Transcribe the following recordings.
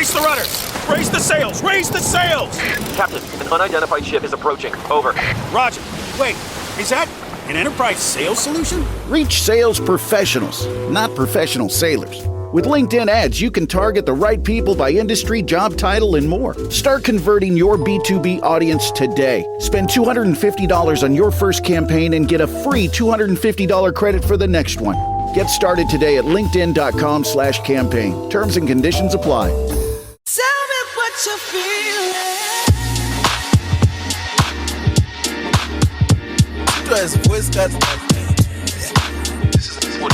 Brace the rudders! Raise the sails! Raise the sails! Captain, an unidentified ship is approaching. Over. Roger. Wait, is that an Enterprise sales solution? Reach sales professionals, not professional sailors. With LinkedIn ads, you can target the right people by industry, job title, and more. Start converting your B2B audience today. Spend $250 on your first campaign and get a free $250 credit for the next one. Get started today at linkedin.com/campaign. Terms and conditions apply. Tell me what you feel. This is what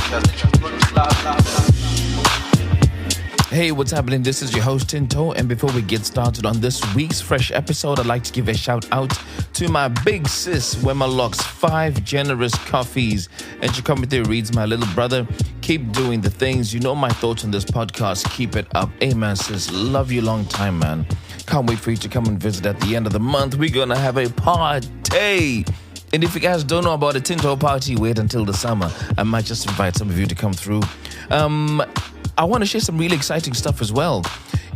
Hey, what's happening? This is your host, Tinto, and before we get started on this week's fresh episode, I'd like to give a shout out to my big sis, Wemalocks 5 Generous Coffees. And she coming through reads my little brother. Keep doing the things. You know my thoughts on this podcast. Keep it up. Amen, sis. Love you long time, man. Can't wait for you to come and visit at the end of the month. We're gonna have a party. And if you guys don't know about a Tinto party, wait until the summer. I might just invite some of you to come through. I want to share some really exciting stuff as well.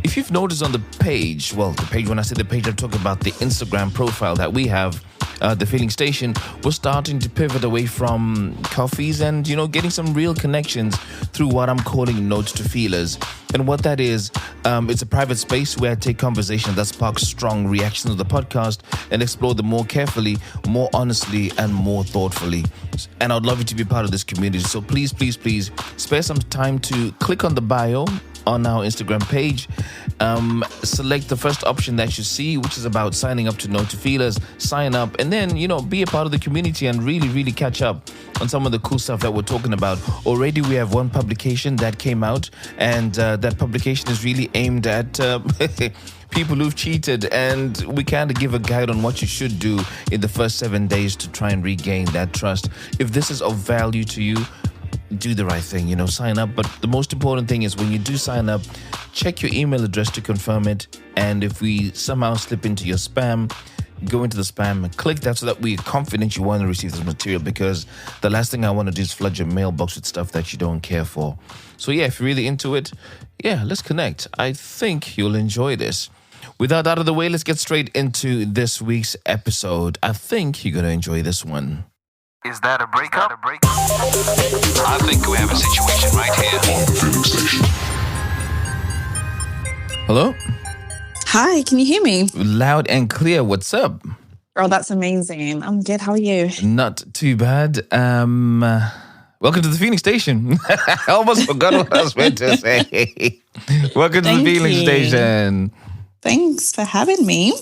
If you've noticed on the page, when I say the page, I'm talking about the Instagram profile that we have, the Feeling Station, we're starting to pivot away from coffees and, getting some real connections through what I'm calling Notes to Feelers. And what that is, it's a private space where I take conversations that spark strong reactions to the podcast and explore them more carefully, more honestly, and more thoughtfully. And I'd love you to be part of this community. So please, please, please spare some time to click on the bio on our Instagram page. Select the first option that you see, which is about signing up to Note to Feelers. Sign up and then, be a part of the community and really, really catch up on some of the cool stuff that we're talking about. Already we have one publication that came out, and that publication is really aimed at people who've cheated, and we kind of give a guide on what you should do in the first 7 days to try and regain that trust. If this is of value to you, do the right thing, sign up. But the most important thing is when you do sign up, check your email address to confirm it. And if we somehow slip into your spam, go into the spam and click that so that we're confident you want to receive this material, because the last thing I want to do is flood your mailbox with stuff that you don't care for. So yeah, if you're really into it, let's connect. I think you'll enjoy this. With that out of the way, let's get straight into this week's episode. I think you're going to enjoy this one. Is that a breakup? I think we have a situation right here. On the Feeling Station. Hello? Hi, can you hear me? Loud and clear. What's up? Oh, that's amazing. I'm good. How are you? Not too bad. Welcome to the Feeling Station. I almost forgot what I was meant to say. Welcome to the Feeling Station. Thanks for having me.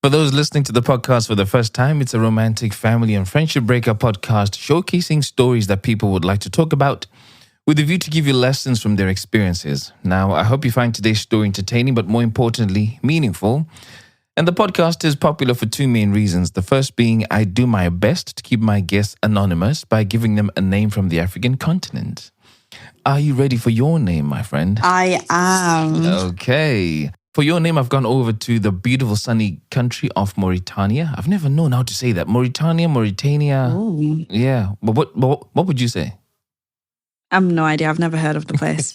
For those listening to the podcast for the first time, it's a romantic, family, and friendship breakup podcast showcasing stories that people would like to talk about with a view to give you lessons from their experiences. Now, I hope you find today's story entertaining, but more importantly, meaningful. And the podcast is popular for two main reasons. The first being I do my best to keep my guests anonymous by giving them a name from the African continent. Are you ready for your name, my friend? I am. Okay. For your name, I've gone over to the beautiful sunny country of Mauritania. I've never known how to say that. Mauritania. Ooh. Yeah. But what would you say? I have no idea. I've never heard of the place.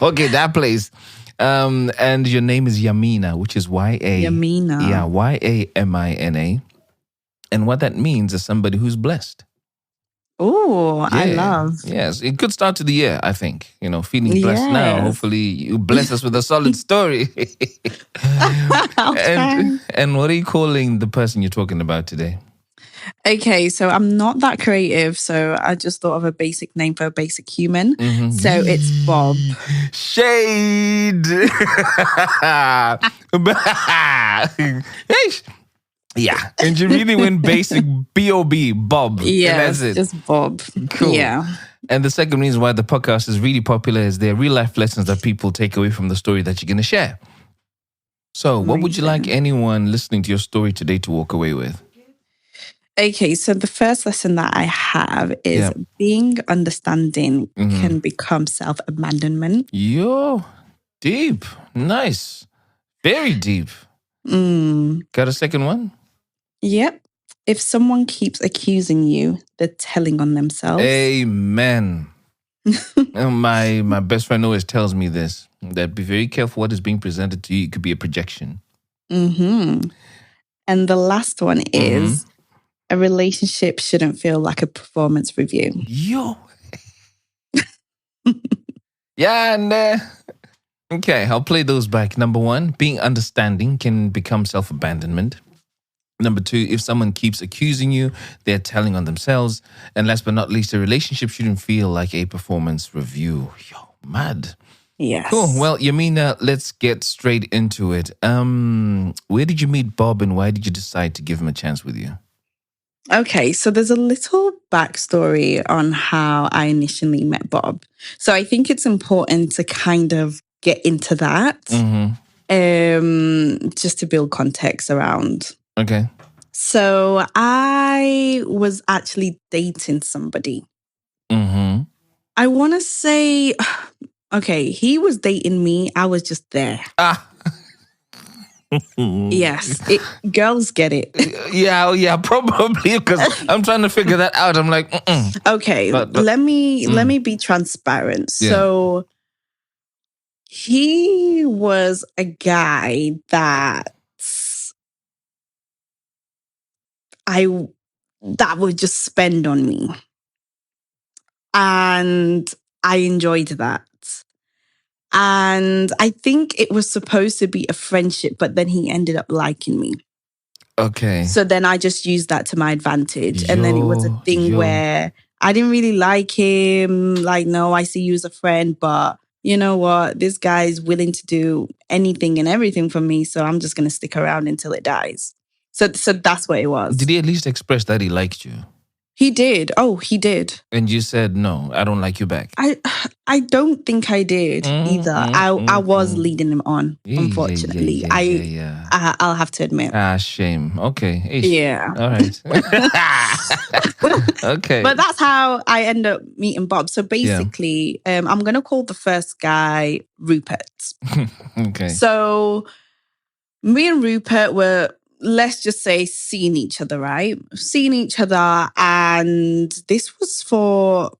Okay, that place. And your name is Yamina, which is Y-A. Yamina. Yeah, Y-A-M-I-N-A. And what that means is somebody who's blessed. Oh, I love. Yes, a good start to the year, I think. Feeling blessed now. Hopefully you bless us with a solid story. And what are you calling the person you're talking about today? Okay, so I'm not that creative, so I just thought of a basic name for a basic human. Mm-hmm. So it's Bob. Shade! Yeah, and you really went basic B-O-B, Bob. Yeah, that's it. Just Bob. Cool. Yeah. And the second reason why the podcast is really popular is there are real life lessons that people take away from the story that you're going to share. So what would you like anyone listening to your story today to walk away with? Okay, so the first lesson that I have is being understanding can become self-abandonment. Yo, deep. Nice. Very deep. Got a second one? Yep. If someone keeps accusing you, they're telling on themselves. Amen. My best friend always tells me this, that be very careful what is being presented to you. It could be a projection. Mm-hmm. And the last one is a relationship shouldn't feel like a performance review. Yo. Yeah, and okay, I'll play those back. Number 1, being understanding can become self-abandonment. Number 2, if someone keeps accusing you, they're telling on themselves. And last but not least, a relationship shouldn't feel like a performance review. Yo, mad. Yes. Cool. Well, Yamina, let's get straight into it. Where did you meet Bob and why did you decide to give him a chance with you? Okay, so there's a little backstory on how I initially met Bob. So I think it's important to kind of get into that, just to build context around. Okay. So I was actually dating somebody. I want to say, okay, he was dating me. I was just there. Yes, girls get it. Yeah, probably because I'm trying to figure that out. I'm like, Okay, but let me be transparent. Yeah. So he was a guy that would just spend on me, and I enjoyed that. And I think it was supposed to be a friendship, but then he ended up liking me. Okay. So then I just used that to my advantage. And then it was a thing where I didn't really like him. Like, no, I see you as a friend, but you know what? This guy's willing to do anything and everything for me. So I'm just going to stick around until it dies. So that's what it was. Did he at least express that he liked you? He did. Oh, he did. And you said, no, I don't like you back. I don't think I did either. I was leading him on, unfortunately. I'll have to admit. Shame. Okay. Ish. Yeah. All right. Okay. But that's how I end up meeting Bob. So basically, I'm going to call the first guy Rupert. Okay. So me and Rupert were, let's just say, seeing each other, right? Seeing each other. And this was for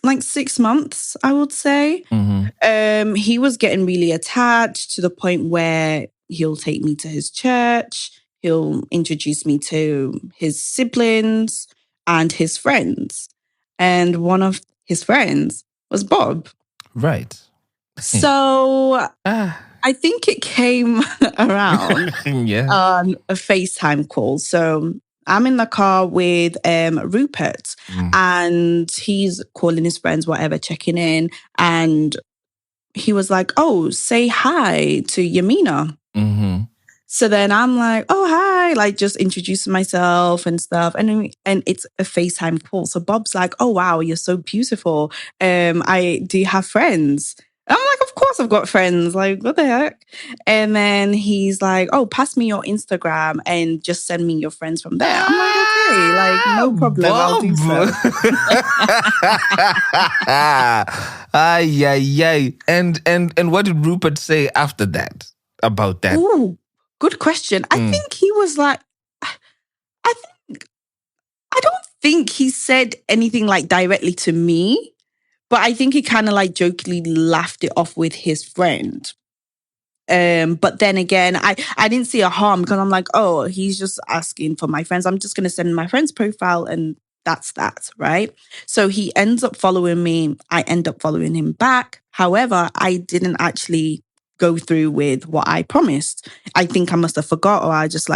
like 6 months, I would say. He was getting really attached to the point where he'll take me to his church. He'll introduce me to his siblings and his friends. And one of his friends was Bob. Right. So I think it came around on a FaceTime call. So I'm in the car with Rupert and he's calling his friends, whatever, checking in. And he was like, oh, say hi to Yamina. So then I'm like, oh, hi, like just introducing myself and stuff. And it's a FaceTime call. So Bob's like, oh, wow, you're so beautiful. Do you have friends? I'm like, of course I've got friends. Like, what the heck? And then he's like, oh, pass me your Instagram and just send me your friends from there. I'm like, okay, like, no problem. Bob. I'll do so. And what did Rupert say after that about that? Ooh, good question. I think he was like, I don't think he said anything like directly to me. But I think he kind of like jokingly laughed it off with his friend. But then again, I didn't see a harm because I'm like, oh, he's just asking for my friends. I'm just going to send my friend's profile and that's that, right? So he ends up following me. I end up following him back. However, I didn't actually go through with what I promised. I think I must have forgot or I just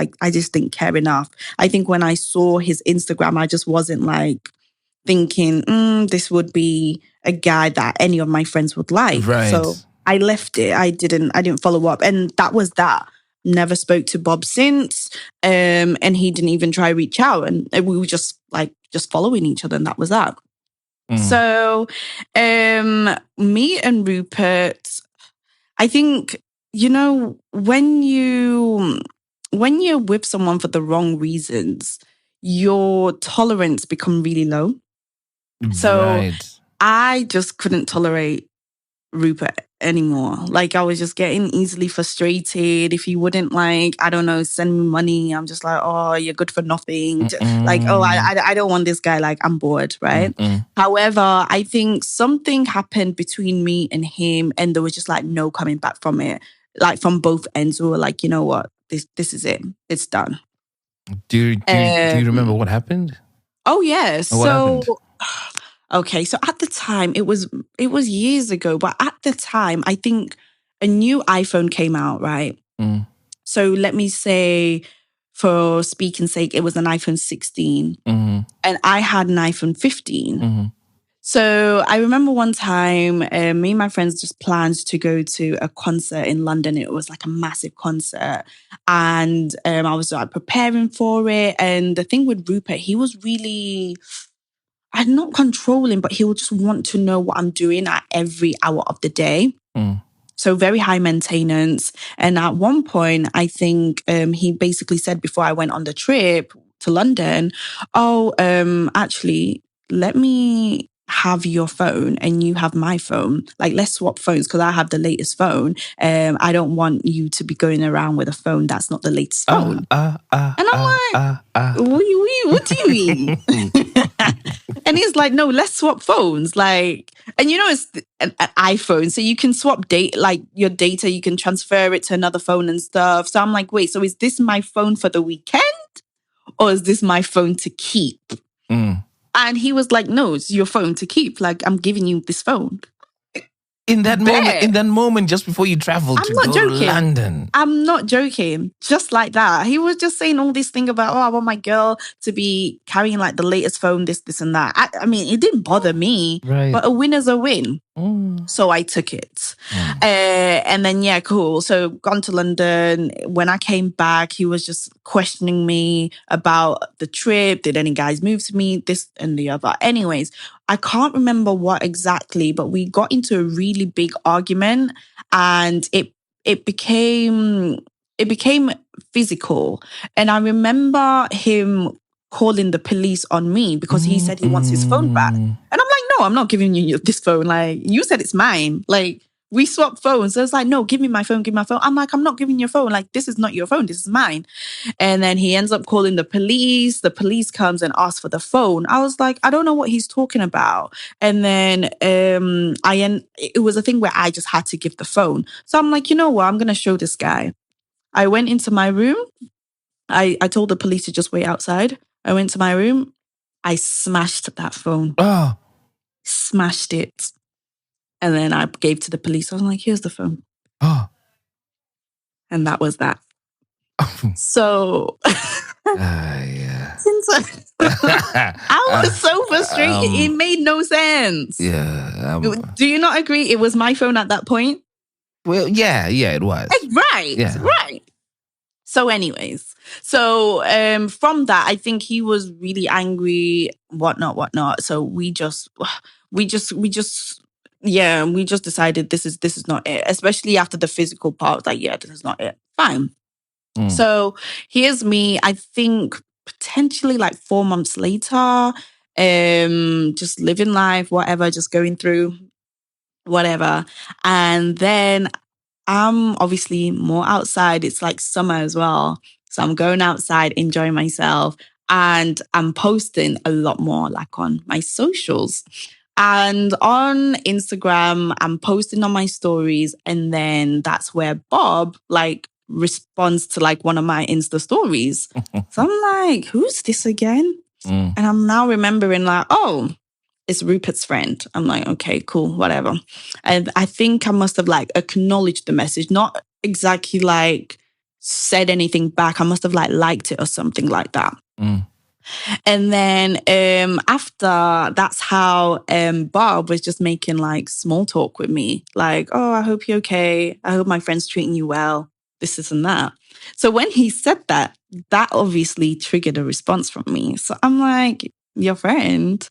didn't care enough. I think when I saw his Instagram, I just wasn't like thinking, this would be a guy that any of my friends would like. Right. So I left it. I didn't follow up. And that was that. Never spoke to Bob since. And he didn't even try to reach out. And we were just following each other and that was that. So me and Rupert, I think, when you're with someone for the wrong reasons, your tolerance become really low. So I just couldn't tolerate Rupert anymore. Like I was just getting easily frustrated. If he wouldn't like, I don't know, send me money, I'm just like, oh, you're good for nothing. Like, oh, I don't want this guy. Like I'm bored, right? However, I think something happened between me and him, and there was just like no coming back from it. Like from both ends, we were like, you know what, this is it. It's done. Do you remember what happened? Oh yeah. What happened? Okay, so at the time it was years ago, but at the time I think a new iPhone came out, right? So let me say, for speaking sake, it was an iPhone 16, and I had an iPhone 15. So I remember one time, me and my friends just planned to go to a concert in London. It was like a massive concert, and I was like preparing for it. And the thing with Rupert, he was really, I'm not controlling, but he will just want to know what I'm doing at every hour of the day. So very high maintenance. And at one point, I think he basically said before I went on the trip to London, oh, actually, let me have your phone and you have my phone. Like, let's swap phones because I have the latest phone. I don't want you to be going around with a phone that's not the latest phone. And I'm like, what do you mean? And he's like, no, let's swap phones. Like, and you know, it's an iPhone, so you can swap like your data, you can transfer it to another phone and stuff. So I'm like, wait, so is this my phone for the weekend or is this my phone to keep? And he was like, no, it's your phone to keep. Like, I'm giving you this phone. In that moment, just before you traveled to go to London. I'm not joking. Just like that. He was just saying all this thing about, oh, I want my girl to be carrying like the latest phone, this and that. I mean, it didn't bother me, but a win is a win. So I took it. And then, yeah, cool. So gone to London. When I came back, he was just questioning me about the trip. Did any guys move to me? This and the other. Anyways, I can't remember what exactly, but we got into a really big argument, and it became physical. And I remember him calling the police on me because he said he wants his phone back. And I'm like, no, I'm not giving you this phone. Like, you said it's mine. Like, we swapped phones. So it's like, no, give me my phone, give me my phone. I'm like, I'm not giving your phone. Like, this is not your phone. This is mine. And then he ends up calling the police. The police comes and asks for the phone. I was like, I don't know what he's talking about. And then it was a thing where I just had to give the phone. So I'm like, you know what? I'm going to show this guy. I went into my room. I told the police to just wait outside. I went to my room. I smashed that phone. Smashed it. And then I gave to the police. I was like, here's the phone. And that was that. So yeah. I was so frustrated. It made no sense. Yeah. Do you not agree? It was my phone at that point? Well, yeah, it was. Right. So anyways, from that, I think he was really angry, whatnot. So we just decided this is not it, especially after the physical part. Like, yeah, this is not it. Fine. So here's me, I think potentially like 4 months later, just living life, whatever, just going through whatever. And then I'm obviously more outside. It's like summer as well. So I'm going outside, enjoying myself. And I'm posting a lot more like on my socials. And on Instagram, I'm posting on my stories. And then that's where Bob like responds to like one of my Insta stories. So I'm like, who's this again? And I'm now remembering like, oh, it's Rupert's friend. I'm like, okay, cool, whatever. And I think I must have like acknowledged the message, not exactly like said anything back. I must have like liked it or something like that. And then after, that's how Bob was just making like small talk with me. Like, oh, I hope you're okay. I hope my friend's treating you well. This and that. So when he said that, that obviously triggered a response from me. So I'm like, your friend?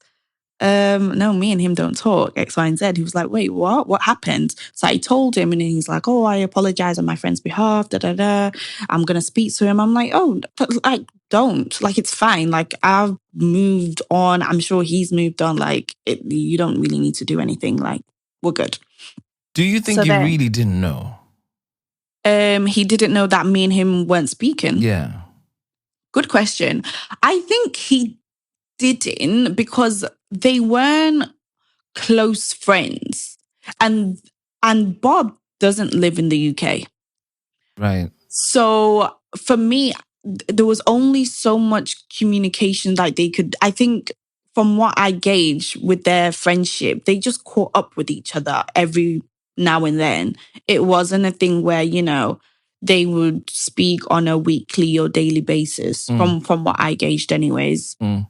No, me and him don't talk, X, Y, and Z. He was like, wait, what? What happened? So I told him, and he's like, oh, I apologize on my friend's behalf, I'm going to speak to him. I'm like, oh, like, don't. Like, it's fine. Like, I've moved on. I'm sure he's moved on. Like, you don't really need to do anything. Like, we're good. Do you think So he then- really didn't know? He didn't know that me and him weren't speaking. Yeah. Good question. I think he didn't because they weren't close friends. And Bob doesn't live in the UK. Right. So for me, there was only so much communication that they could, I think from what I gauge with their friendship, they just caught up with each other every now and then. It wasn't a thing where, you know, they would speak on a weekly or daily basis from what I gauged anyways. Mm.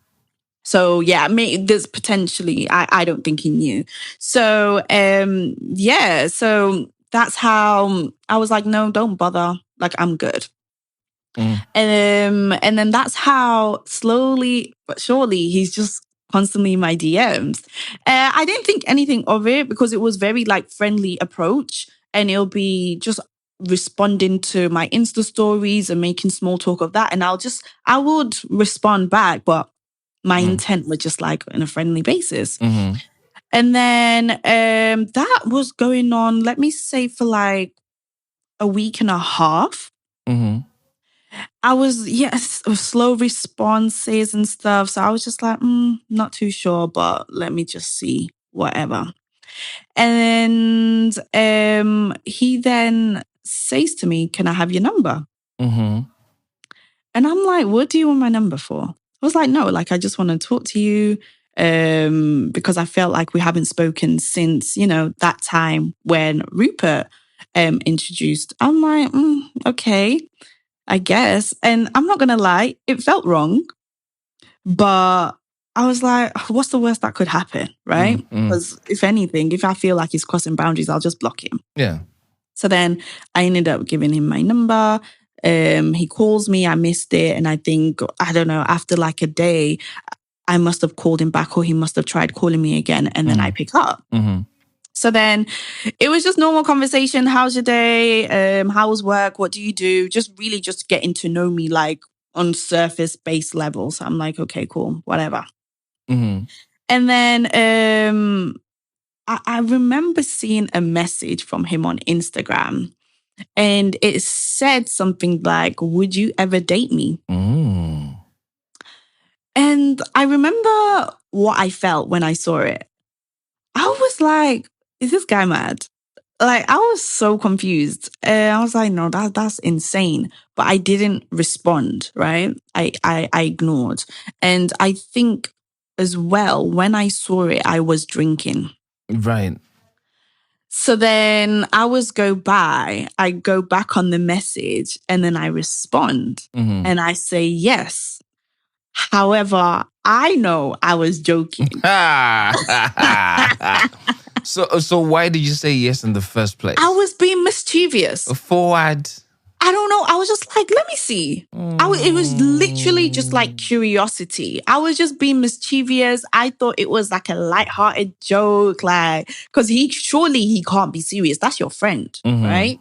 So yeah, there's potentially, I don't think he knew. So yeah, so that's how I was like, no, don't bother. Like, I'm good. And then that's how slowly but surely he's just constantly in my DMs. I didn't think anything of it because it was very like friendly approach, and it'll be just responding to my Insta stories and making small talk of that. And I would respond back, but my intent was just like in a friendly basis. Mm-hmm. And then that was going on, let me say, for like a week and a half. Mm-hmm. I was, yes, slow responses and stuff. So I was just like, not too sure, but let me just see, whatever. And he then says to me, can I have your number? Mm-hmm. And I'm like, what do you want my number for? I was like, no, like, I just want to talk to you because I felt like we haven't spoken since, you know, that time when Rupert introduced. I'm like, okay, I guess. And I'm not going to lie, it felt wrong. But I was like, what's the worst that could happen, right? Because if anything, if I feel like he's crossing boundaries, I'll just block him. Yeah. So then I ended up giving him my number. He calls me, I missed it. And I think, I don't know, after like a day, I must have called him back or he must have tried calling me again. And then I pick up. Mm-hmm. So then it was just normal conversation. How's your day? How was work? What do you do? Just really just getting to know me like on surface based levels. I'm like, okay, cool, whatever. Mm-hmm. And then I remember seeing a message from him on Instagram. And it said something like, would you ever date me? Mm. And I remember what I felt when I saw it. I was like, is this guy mad? Like, I was so confused. I was like, no, that's insane. But I didn't respond, right? I ignored. And I think as well, when I saw it, I was drinking. Right. So then I go back on the message and then I respond and I say yes. However, I know I was joking. So why did you say yes in the first place? I was being mischievous. Forward. I don't know. I was just like, let me see. It was literally just like curiosity. I was just being mischievous. I thought it was like a lighthearted joke, like, because he can't be serious. That's your friend, right?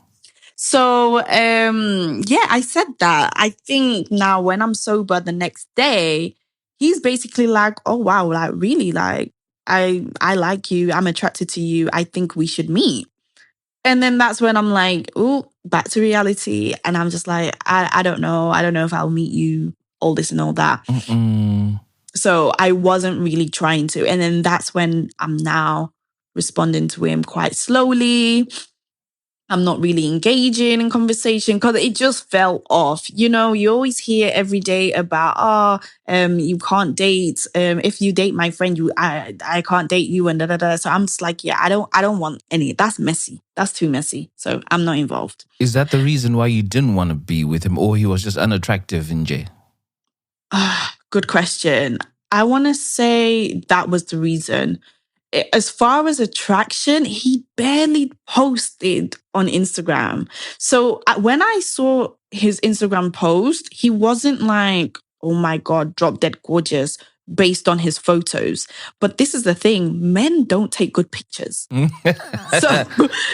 So, yeah, I said that. I think now when I'm sober the next day, he's basically like, oh, wow, like really, like, I like you. I'm attracted to you. I think we should meet. And then that's when I'm like, oh, back to reality. And I'm just like, I don't know. I don't know if I'll meet you, all this and all that. So I wasn't really trying to. And then that's when I'm now responding to him quite slowly. I'm not really engaging in conversation because it just fell off. You know, you always hear every day about, you can't date. If you date my friend, I can't date you and da da da. So I'm just like, yeah, I don't want any. That's messy. That's too messy. So I'm not involved. Is that the reason why you didn't want to be with him, or he was just unattractive in jail? Good question. I want to say that was the reason. As far as attraction, he barely posted on Instagram. So when I saw his Instagram post, he wasn't like, oh my God, drop dead gorgeous based on his photos. But this is the thing, men don't take good pictures.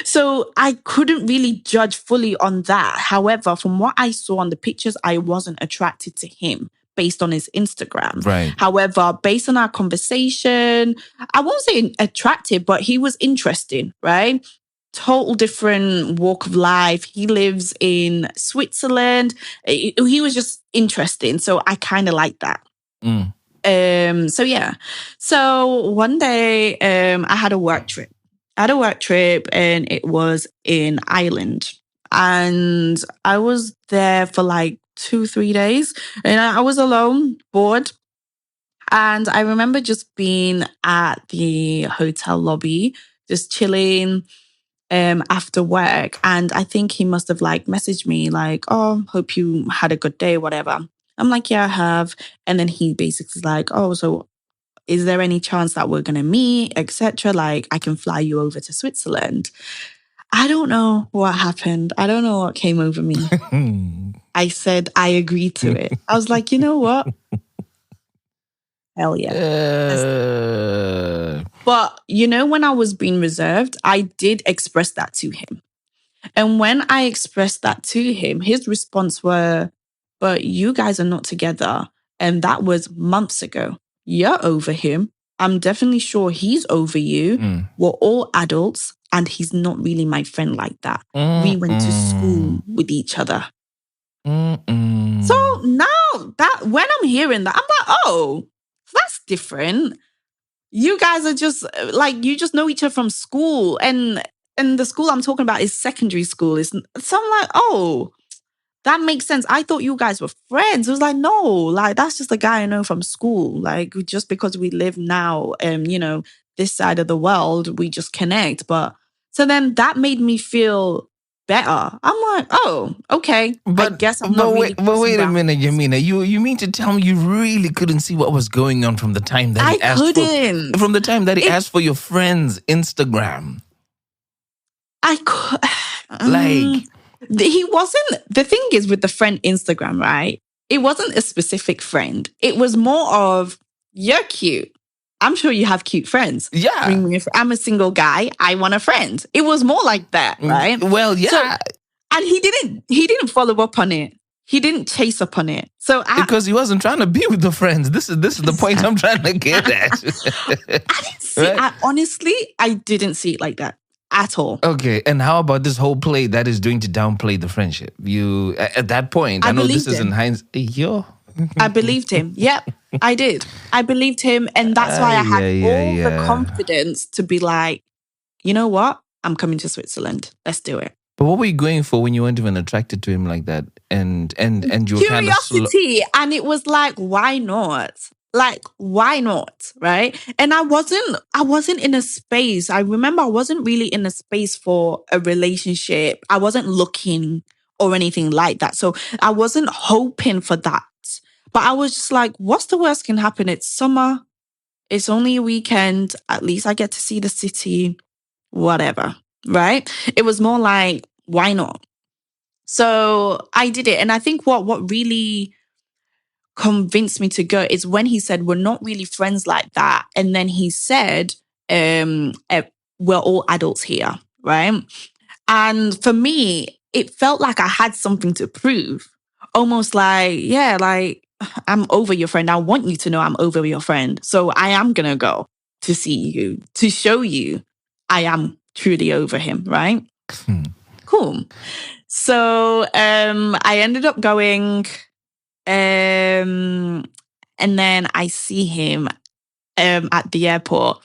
So I couldn't really judge fully on that. However, from what I saw on the pictures, I wasn't attracted to him based on his Instagram. Right. However, based on our conversation, I won't say attractive, but he was interesting, right? total different walk of life. He lives in Switzerland. He was just interesting. So I kind of like that. So yeah. So one day I had a work trip. And it was in Ireland. And I was there for like 2-3 days. And I was alone, bored. And I remember just being at the hotel lobby, just chilling after work. And I think he must have like messaged me like, oh, hope you had a good day, whatever. I'm like, yeah, I have. And then he basically like, oh, so is there any chance that we're going to meet, etc.? Like, I can fly you over to Switzerland. I don't know what happened. I don't know what came over me. I said, I agreed to it. I was like, you know what? Hell yeah. But, you know, when I was being reserved, I did express that to him. And when I expressed that to him, his response were, but you guys are not together. And that was months ago. You're over him. I'm definitely sure he's over you. We're all adults and he's not really my friend like that. We went to school with each other. So now that when I'm hearing that, I'm like, oh, that's different. You guys are just like, you just know each other from school. And the school I'm talking about is secondary school. So I'm like, oh, that makes sense. I thought you guys were friends. It was like, no, like that's just a guy I know from school. Like just because we live now, you know, this side of the world, we just connect. But so then that made me feel better. I'm like, oh, okay. I guess I'm not really. But wait a minute, Yamina. You mean to tell me you really couldn't see what was going on from the time that he asked from the time that he asked for your friend's Instagram? I could like. He wasn't, the thing is with the friend Instagram, right? It wasn't a specific friend. It was more of, you're cute. I'm sure you have cute friends. Yeah. I'm a single guy. I want a friend. It was more like that, right? Well, yeah. So, and he didn't follow up on it. He didn't chase up on it. So because he wasn't trying to be with the friends. This is the point I'm trying to get at. I didn't see honestly, I didn't see it like that. At all. Okay, and how about this whole play that is doing to downplay the friendship? You at that point, I know this is in hindsight. I believed him. Yep, I did. I believed him, and that's why I had the confidence to be like, you know what? I'm coming to Switzerland. Let's do it. But what were you going for when you weren't even attracted to him like that? And you were curiosity, and it was like, why not? Like, why not? Right. And I wasn't in a space. I remember I wasn't really in a space for a relationship. I wasn't looking or anything like that. So I wasn't hoping for that. But I was just like, what's the worst can happen? It's summer. It's only a weekend. At least I get to see the city, whatever. Right. It was more like, why not? So I did it. And I think what really convinced me to go is when he said, we're not really friends like that. And then he said, we're all adults here, right? And for me, it felt like I had something to prove. Almost like, yeah, like, I'm over your friend. I want you to know I'm over your friend. So I am going to go to see you, to show you I am truly over him, right? Cool. So I ended up going... and then I see him at the airport.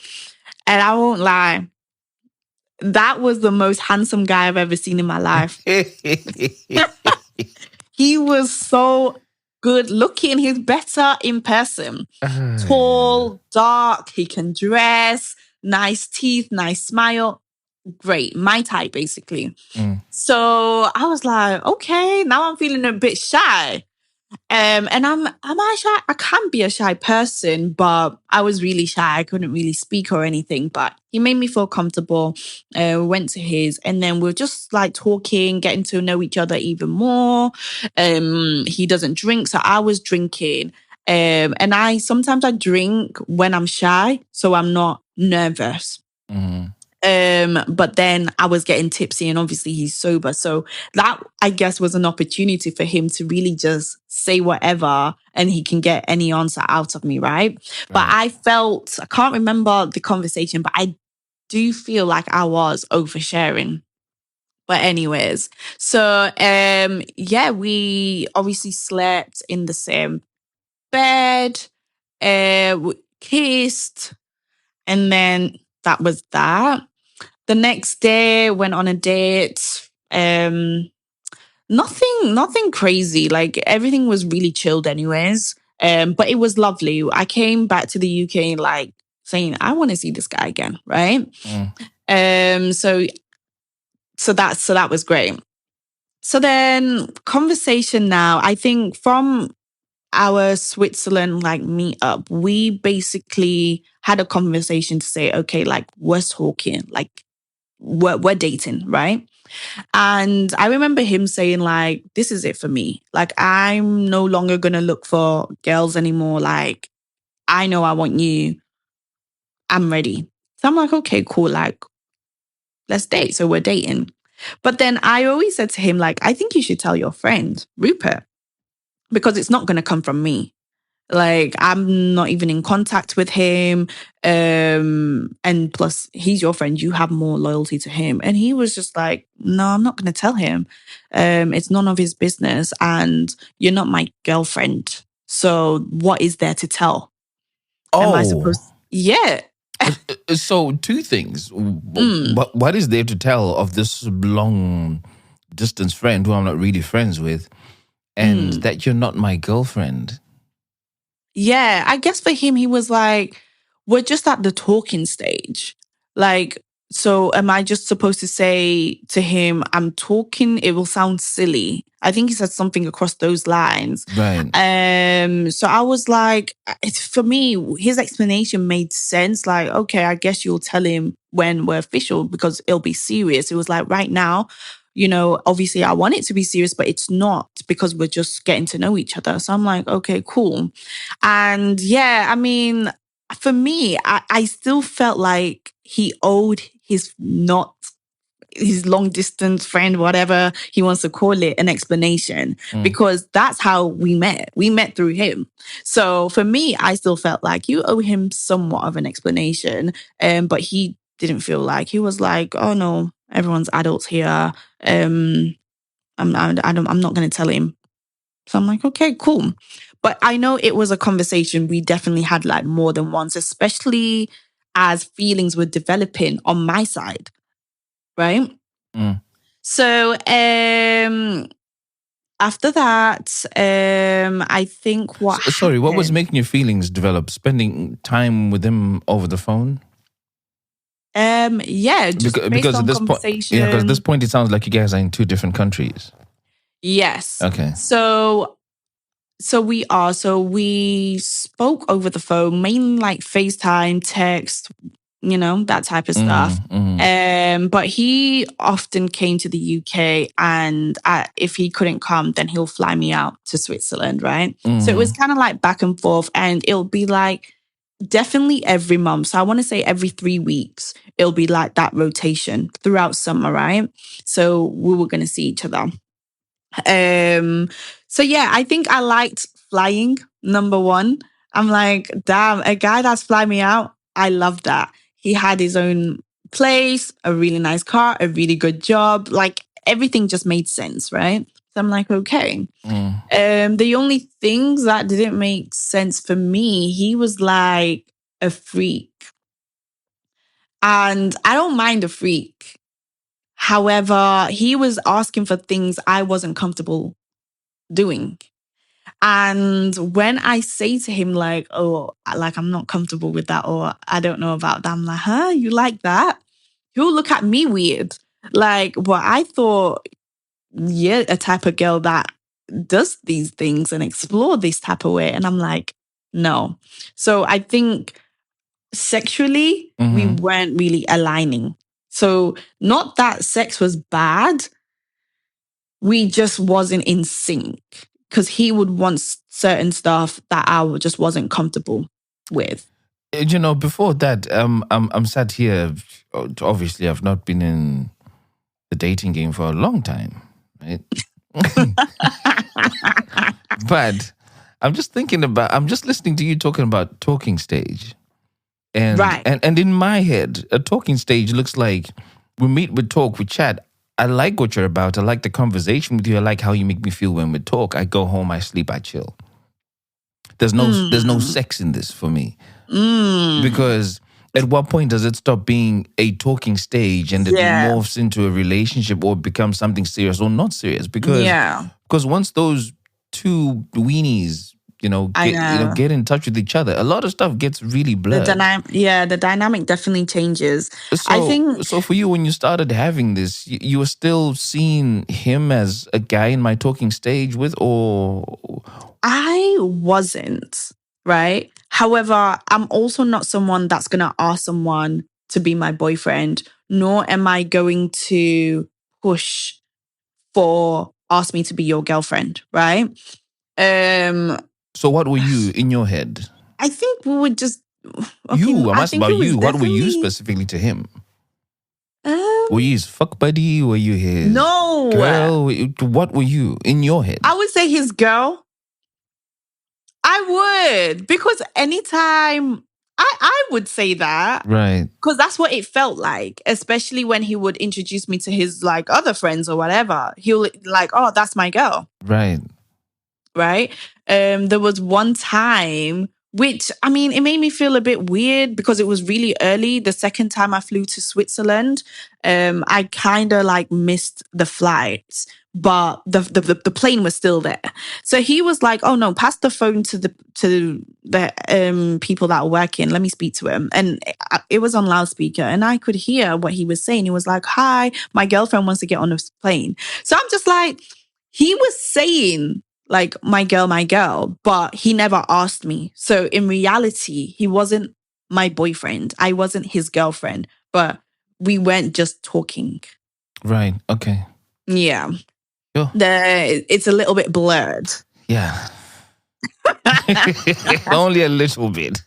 And I won't lie, that was the most handsome guy I've ever seen in my life. He was so good looking. He's better in person. Tall, dark, he can dress, nice teeth, nice smile. Great. My type, basically. So I was like, okay, now I'm feeling a bit shy. And am I shy? I can be a shy person, but I was really shy. I couldn't really speak or anything, but he made me feel comfortable. We went to his, and then we were just like talking, getting to know each other even more. He doesn't drink, so I was drinking. And sometimes I drink when I'm shy, so I'm not nervous. But then I was getting tipsy, and obviously he's sober. So that, I guess, was an opportunity for him to really just say whatever and he can get any answer out of me, right? But I can't remember the conversation, but I do feel like I was oversharing. But anyways, so yeah, we obviously slept in the same bed, we kissed, and then that was that. The next day, went on a date. Nothing crazy. Like everything was really chilled, anyways. But it was lovely. I came back to the UK like saying I want to see this guy again, right? So that was great. So then conversation now, I think from our Switzerland like meetup, we basically had a conversation to say, okay, like we're talking, like we're dating, right? And I remember him saying like, this is it for me. Like I'm no longer gonna look for girls anymore. Like I know I want you. I'm ready. So I'm like, okay, cool. Like let's date. So we're dating. But then I always said to him, like, I think you should tell your friend, Rupert, because it's not going to come from me. Like, I'm not even in contact with him. And plus, he's your friend. You have more loyalty to him. And he was just like, no, I'm not going to tell him. It's none of his business. And you're not my girlfriend. So what is there to tell? Am I supposed? Yeah. So two things. What is there to tell of this long distance friend who I'm not really friends with, and that you're not my girlfriend? Yeah, I guess for him, he was like, we're just at the talking stage. Like, so am I just supposed to say to him, I'm talking, it will sound silly. I think he said something across those lines. Right. So I was like, for me, his explanation made sense. Like, okay, I guess you'll tell him when we're official because it'll be serious. It was like right now, you know, obviously I want it to be serious, but it's not because we're just getting to know each other. So I'm like, okay, cool. And yeah, I mean, for me, I still felt like he owed his long distance friend, whatever he wants to call it, an explanation because that's how we met. We met through him. So for me, I still felt like you owe him somewhat of an explanation. But he didn't feel like he was like, oh no, everyone's adults here. I'm not going to tell him. So I'm like, okay, cool. But I know it was a conversation we definitely had like more than once, especially as feelings were developing on my side. Right. So after that, I think what Sorry, what was happened- making your feelings develop? Spending time with him over the phone? Yeah, just based on at this conversation. because at this point it sounds like you guys are in two different countries. Yes. Okay. So we spoke over the phone, mainly like FaceTime, text, you know, that type of stuff. But he often came to the UK, and if he couldn't come, then he'll fly me out to Switzerland, right? So it was kind of like back and forth, and it'll be like definitely every month. So I want to say every 3 weeks, it'll be like that rotation throughout summer, right? So we were going to see each other. So yeah, I think I liked flying, number one. I'm like, damn, a guy that's flying me out, I love that. He had his own place, a really nice car, a really good job. Like everything just made sense, right? So I'm like, okay. The only things that didn't make sense for me, he was like a freak. And I don't mind a freak. However, he was asking for things I wasn't comfortable doing. And when I say to him, like, oh, like, I'm not comfortable with that, or I don't know about that, I'm like, huh, you like that? He'll look at me weird. Like, well, I thought you're a type of girl that does these things and explore this type of way. And I'm like, no. So I think sexually, we weren't really aligning. So not that sex was bad, we just wasn't in sync because he would want certain stuff that I just wasn't comfortable with. You know, before that, I'm sat here. Obviously, I've not been in the dating game for a long time, right? But I'm just listening to you talking about talking stage. And, Right. and in my head, a talking stage looks like we meet, we talk, we chat. I like what you're about. I like the conversation with you. I like how you make me feel when we talk. I go home, I sleep, I chill. There's no sex in this for me. Because at what point does it stop being a talking stage and it Yeah. morphs into a relationship or becomes something serious or not serious? Because once those two weenies, I know. get in touch with each other, a lot of stuff gets really blurred. The dynamic definitely changes. So, I think so for you, when you started having this, you were still seeing him as a guy in my talking stage with, or I wasn't, right? However, I'm also not someone that's going to ask someone to be my boyfriend, nor am I going to push for ask me to be your girlfriend, right? so what were you in your head? I think we would just I'm I asking think about it was you. What were you definitely, specifically to him? um, Were you his fuck buddy? Were you his no. girl? What were you in your head? I would say his girl. I would, because anytime I would say that. Right, Because that's what it felt like, especially when he would introduce me to his like other friends or whatever. He'll like, oh, that's my girl, right. right? There was one time, which I mean, it made me feel a bit weird because it was really early. The second time I flew to Switzerland, I kind of like missed the flight, but the plane was still there. So he was like, "Oh no, pass the phone to the people that are working. Let me speak to him." And it was on loudspeaker, and I could hear what he was saying. He was like, "Hi, my girlfriend wants to get on this plane." So I'm just like, he was saying like my girl, but he never asked me. So in reality, he wasn't my boyfriend. I wasn't his girlfriend, but we weren't just talking. Right. Okay. Yeah. Sure. It's a little bit blurred. Yeah. Only a little bit.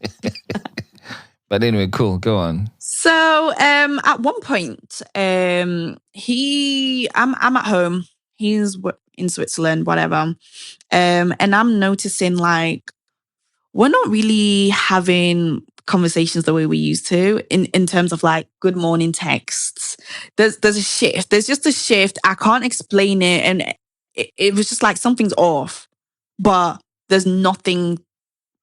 But anyway, cool. Go on. So at one point, I'm at home. He's in Switzerland, whatever. And I'm noticing like we're not really having conversations the way we used to in terms of like good morning texts. There's a shift. There's just a shift. I can't explain it. And it was just like something's off. But there's nothing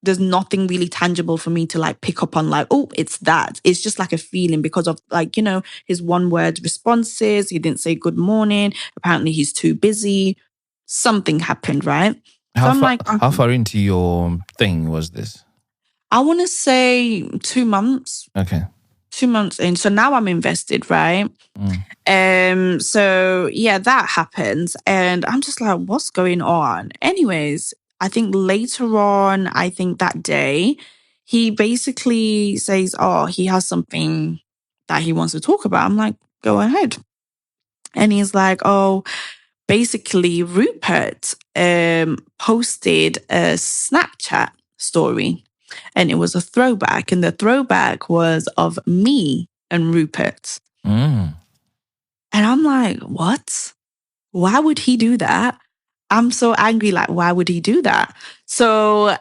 really tangible for me to like pick up on like, oh, it's that. It's just like a feeling because of like, his one word responses. He didn't say good morning. Apparently he's too busy. Something happened, right? How far into your thing was this? I want to say 2 months. Okay. 2 months in. So now I'm invested, right? So yeah, that happens. And I'm just like, what's going on? Anyways, I think later on, I think that day, he basically says, oh, he has something that he wants to talk about. I'm like, go ahead. And he's like, oh, basically Rupert posted a Snapchat story and it was a throwback, and the throwback was of me and Rupert. And I'm like, what? Why would he do that? I'm so angry. Like, why would he do that? So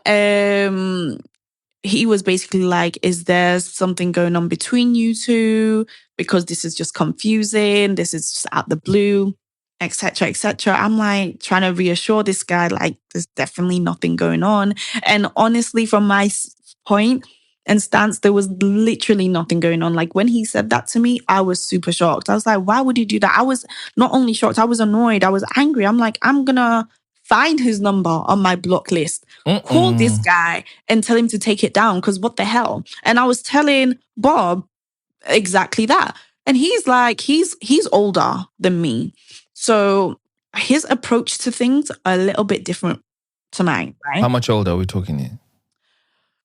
he was basically like, is there something going on between you two? Because this is just confusing. This is just out the blue, etc., etc. I'm like trying to reassure this guy, like, there's definitely nothing going on. And honestly, from my point and stance, there was literally nothing going on. Like when he said that to me, I was super shocked. I was like, why would he do that? I was not only shocked, I was annoyed. I was angry. I'm like, I'm going to find his number on my block list, call this guy and tell him to take it down because what the hell? And I was telling Bob exactly that. And he's like, he's older than me. So his approach to things are a little bit different to mine, right? How much older are we talking here?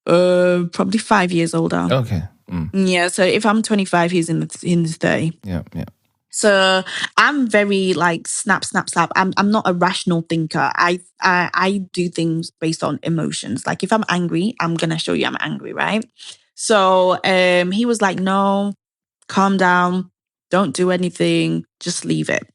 Probably 5 years older. Okay. Yeah, so if I'm 25, he's in his 30. Yeah. So I'm very like snap. I'm not a rational thinker. I do things based on emotions. Like if I'm angry, I'm gonna show you I'm angry, right? So he was like, no, calm down, don't do anything, just leave it.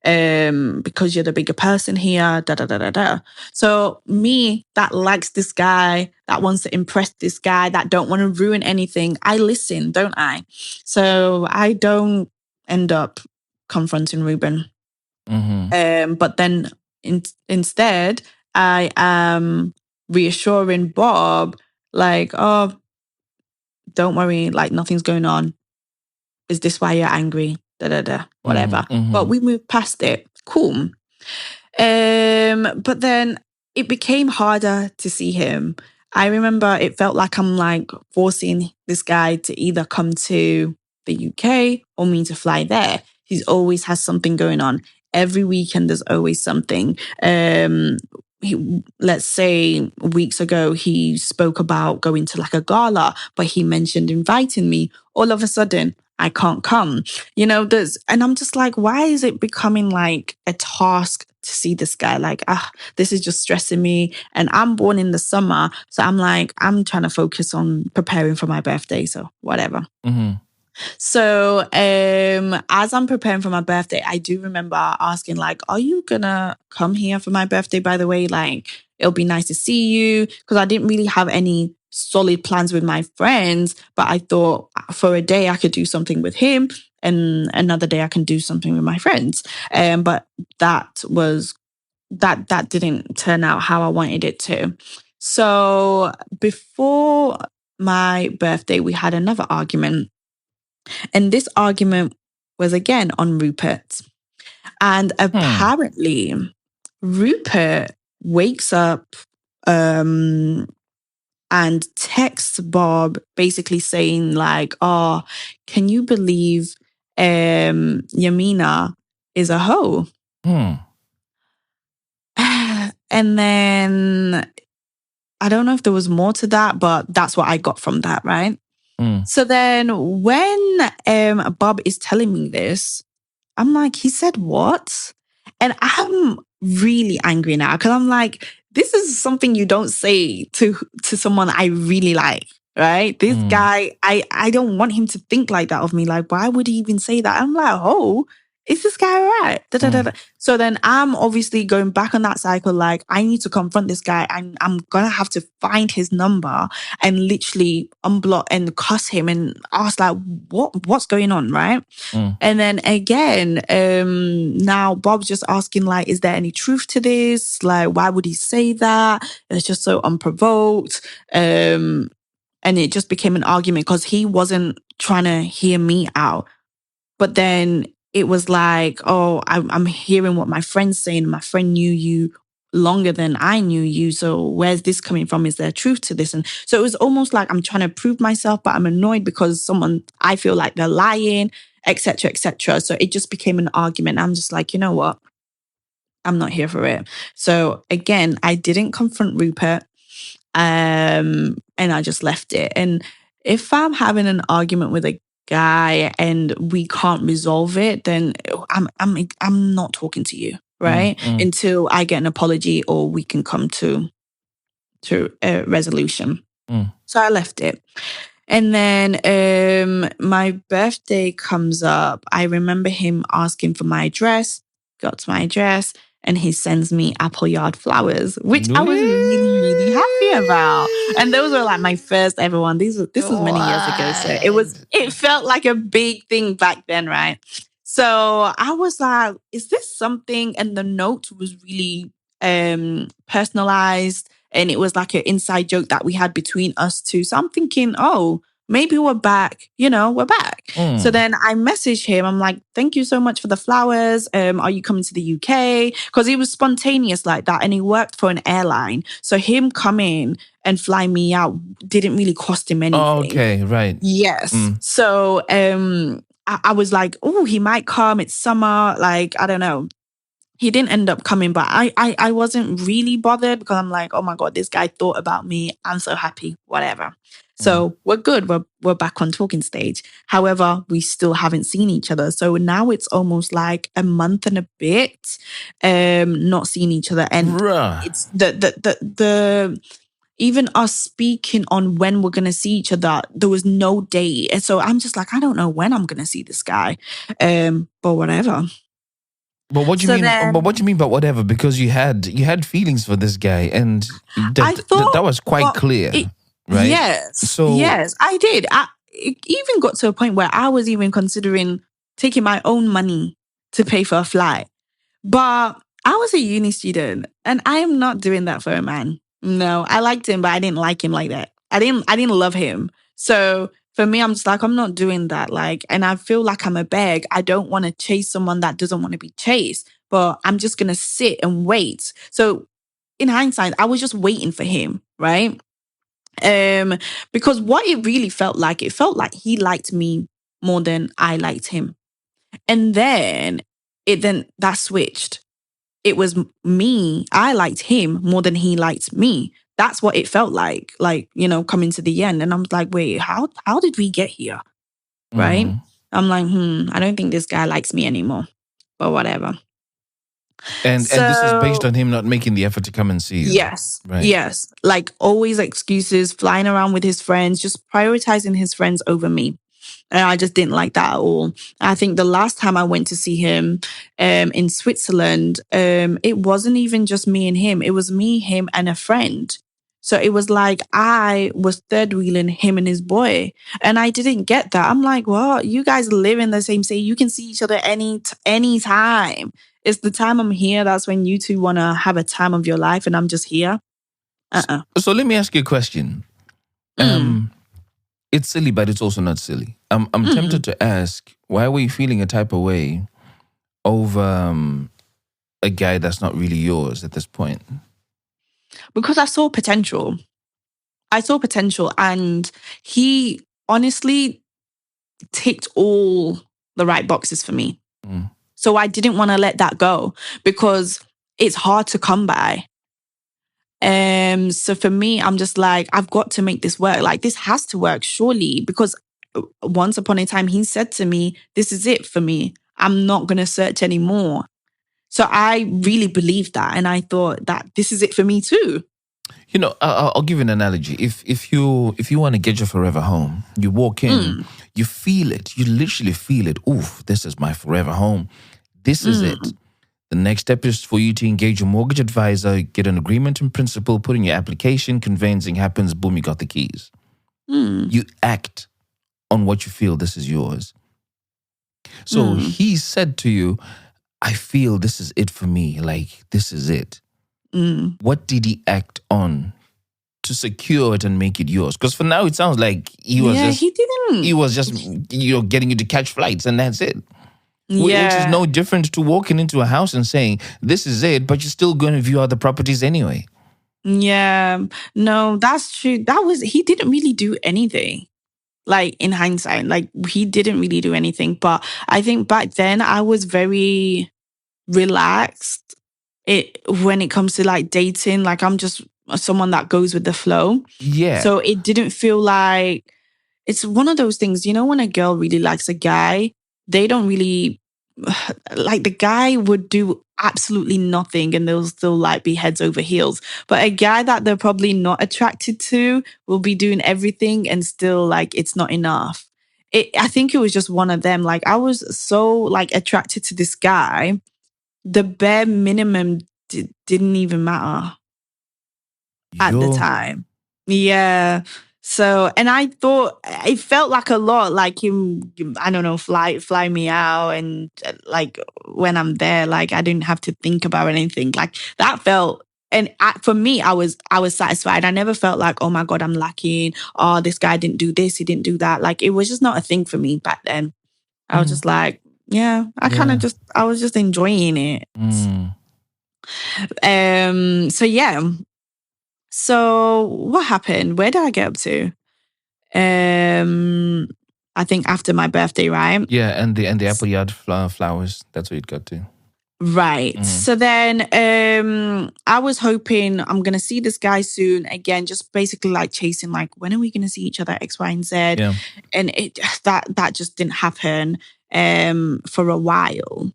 because you're the bigger person here, da da da da da. So me that likes this guy, that wants to impress this guy, that don't want to ruin anything, I listen, don't I? So I don't end up confronting Ruben. But then instead, I am reassuring Bob, like, oh, don't worry, like nothing's going on. Is this why you're angry? Da da da, whatever. But we moved past it. Cool. But then it became harder to see him. I remember it felt like I'm like forcing this guy to either come to the UK or me to fly there. He always has something going on. Every weekend there's always something. Let's say weeks ago he spoke about going to like a gala, but he mentioned inviting me. All of a sudden, I can't come. And I'm just like, why is it becoming like a task to see this guy? Like, this is just stressing me. And I'm born in the summer. So I'm like, I'm trying to focus on preparing for my birthday. So whatever. So as I'm preparing for my birthday, I do remember asking like, are you gonna come here for my birthday, by the way? Like, it'll be nice to see you. Because I didn't really have any solid plans with my friends, but I thought for a day I could do something with him and another day I can do something with my friends. But that didn't turn out how I wanted it to. So before my birthday, we had another argument. And this argument was again on Rupert. And apparently Rupert wakes up and texts Bob basically saying like, oh, can you believe Yamina is a hoe? And then I don't know if there was more to that, but that's what I got from that, right? So then when Bob is telling me this, I'm like, he said what? And I'm really angry now because I'm like, this is something you don't say to someone I really like, right? This guy, I don't want him to think like that of me. Like, why would he even say that? I'm like, oh, is this guy right? Da, da, da, da. So then I'm obviously going back on that cycle. Like, I need to confront this guy. I'm going to have to find his number and literally unblock and cuss him and ask like, what's going on, right? And then again, now Bob's just asking like, is there any truth to this? Like, why would he say that? It's just so unprovoked. And it just became an argument because he wasn't trying to hear me out. But then it was like, oh, I'm hearing what my friend's saying. My friend knew you longer than I knew you. So where's this coming from? Is there truth to this? And so it was almost like I'm trying to prove myself, but I'm annoyed because I feel like they're lying, etc., etc. So it just became an argument. I'm just like, you know what? I'm not here for it. So again, I didn't confront Rupert, and I just left it. And if I'm having an argument with a guy and we can't resolve it, then I'm not talking to you, right? Until I get an apology or we can come to a resolution. So I left it. And then my birthday comes up. I remember him asking for my address, got my address, and he sends me Appleyard flowers, which I was really, really happy about. And those were like my first ever one. This was many years ago. So it felt like a big thing back then, right? So I was like, is this something? And the note was really personalized. And it was like an inside joke that we had between us two. So I'm thinking, oh, maybe we're back. We're back. So then I messaged him. I'm like, thank you so much for the flowers. Are you coming to the UK? Because he was spontaneous like that. And he worked for an airline. So him coming and flying me out didn't really cost him anything. Oh, okay, right. Yes. So I was like, oh, he might come. It's summer. Like, I don't know. He didn't end up coming, but I wasn't really bothered because I'm like, oh my God, this guy thought about me. I'm so happy, whatever. So we're good. We're back on talking stage. However, we still haven't seen each other. So now it's almost like a month and a bit not seeing each other. And it's the even us speaking on when we're going to see each other, there was no date. And so I'm just like, I don't know when I'm going to see this guy. But whatever. But what do you So mean? then But what do you mean by whatever? Because you had feelings for this guy, and I thought that was quite well, clear, it- right? Yes, So yes, I did. It even got to a point where I was even considering taking my own money to pay for a flight. But I was a uni student, and I am not doing that for a man. No, I liked him, but I didn't like him like that. I didn't love him. So for me, I'm just like, I'm not doing that. Like, and I feel like I'm a beg. I don't want to chase someone that doesn't want to be chased, but I'm just gonna sit and wait. So in hindsight, I was just waiting for him, right? Um, because what it felt like he liked me more than I liked him. And then that switched. It was me. I liked him more than he liked me. That's what it felt like, coming to the end. And I'm like, wait, how did we get here? Right? Mhm. I'm like, I don't think this guy likes me anymore. But whatever. and this is based So on him not making the effort to come and see you, yes. right? Yes. Like always excuses, flying around with his friends, just prioritizing his friends over me. And I just didn't like that at all. I think the last time I went to see him in Switzerland, it wasn't even just me and him. It was me, him, and a friend. So it was like I was third wheeling him and his boy. And I didn't get that. I'm like, what? You guys live in the same city. You can see each other any time. It's the time I'm here. That's when you two want to have a time of your life. And I'm just here. So let me ask you a question. It's silly, but it's also not silly. I'm tempted to ask, why were you feeling a type of way over a guy that's not really yours at this point? Because I saw potential. And he honestly ticked all the right boxes for me. So I didn't want to let that go because it's hard to come by. So for me, I'm just like, I've got to make this work. Like this has to work, surely, because once upon a time he said to me, this is it for me. I'm not going to search anymore. So I really believed that. And I thought that this is it for me too. You know, I'll give you an analogy. If you want to get your forever home, you walk in, you feel it. You literally feel it. Oof, this is my forever home. This is it. The next step is for you to engage your mortgage advisor, get an agreement in principle, put in your application, conveyancing happens, boom, you got the keys. You act on what you feel this is yours. So he said to you, I feel this is it for me. Like, this is it. What did he act on to secure it and make it yours? Because for now, it sounds like he was just getting you to catch flights and that's it. Which is no different to walking into a house and saying, this is it, but you're still going to view other properties anyway. Yeah, no, that's true. He didn't really do anything. Like in hindsight, like he didn't really do anything. But I think back then I was very relaxed when it comes to like dating. Like I'm just someone that goes with the flow. Yeah. So it didn't feel like, it's one of those things, when a girl really likes a guy, they don't really, like the guy would do absolutely nothing and they'll still like be heads over heels. But a guy that they're probably not attracted to will be doing everything and still like it's not enough. I think it was just one of them. Like I was so like attracted to this guy, the bare minimum didn't even matter at the time. Yeah. So, and I thought it felt like a lot, like him, I don't know, fly me out. And like when I'm there, like I didn't have to think about anything like that felt. And for me, I was satisfied. I never felt like, oh my God, I'm lacking. Oh, this guy didn't do this. He didn't do that. Like it was just not a thing for me back then. I was just like, yeah, I was just enjoying it. So yeah. So what happened? Where did I get up to? I think after my birthday, right? Yeah, and the apple yard flowers. That's what it got to. Right. So then I was hoping I'm gonna see this guy soon. Again, just basically like chasing, like when are we gonna see each other? X, Y, and Z. Yeah. And that just didn't happen for a while.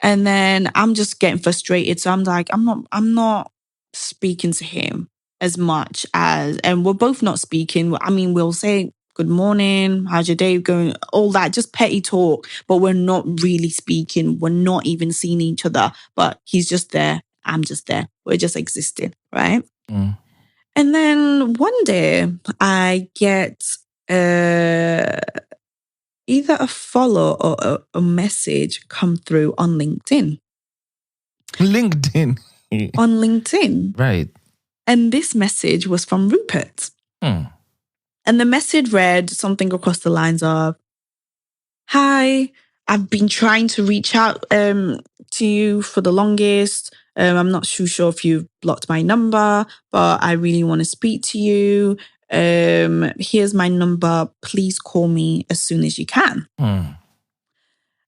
And then I'm just getting frustrated. So I'm like, I'm not speaking to him as much as, and we're both not speaking. I mean, we'll say good morning, how's your day going? All that, just petty talk, but we're not really speaking. We're not even seeing each other, but he's just there. I'm just there. We're just existing, right? Mm. And then one day I get either a follow or a message come through on LinkedIn. LinkedIn. On LinkedIn. Right. And this message was from Rupert. Mm. And the message read something across the lines of, hi, I've been trying to reach out to you for the longest. I'm not too sure if you've blocked my number, but I really want to speak to you. Here's my number. Please call me as soon as you can. Mm.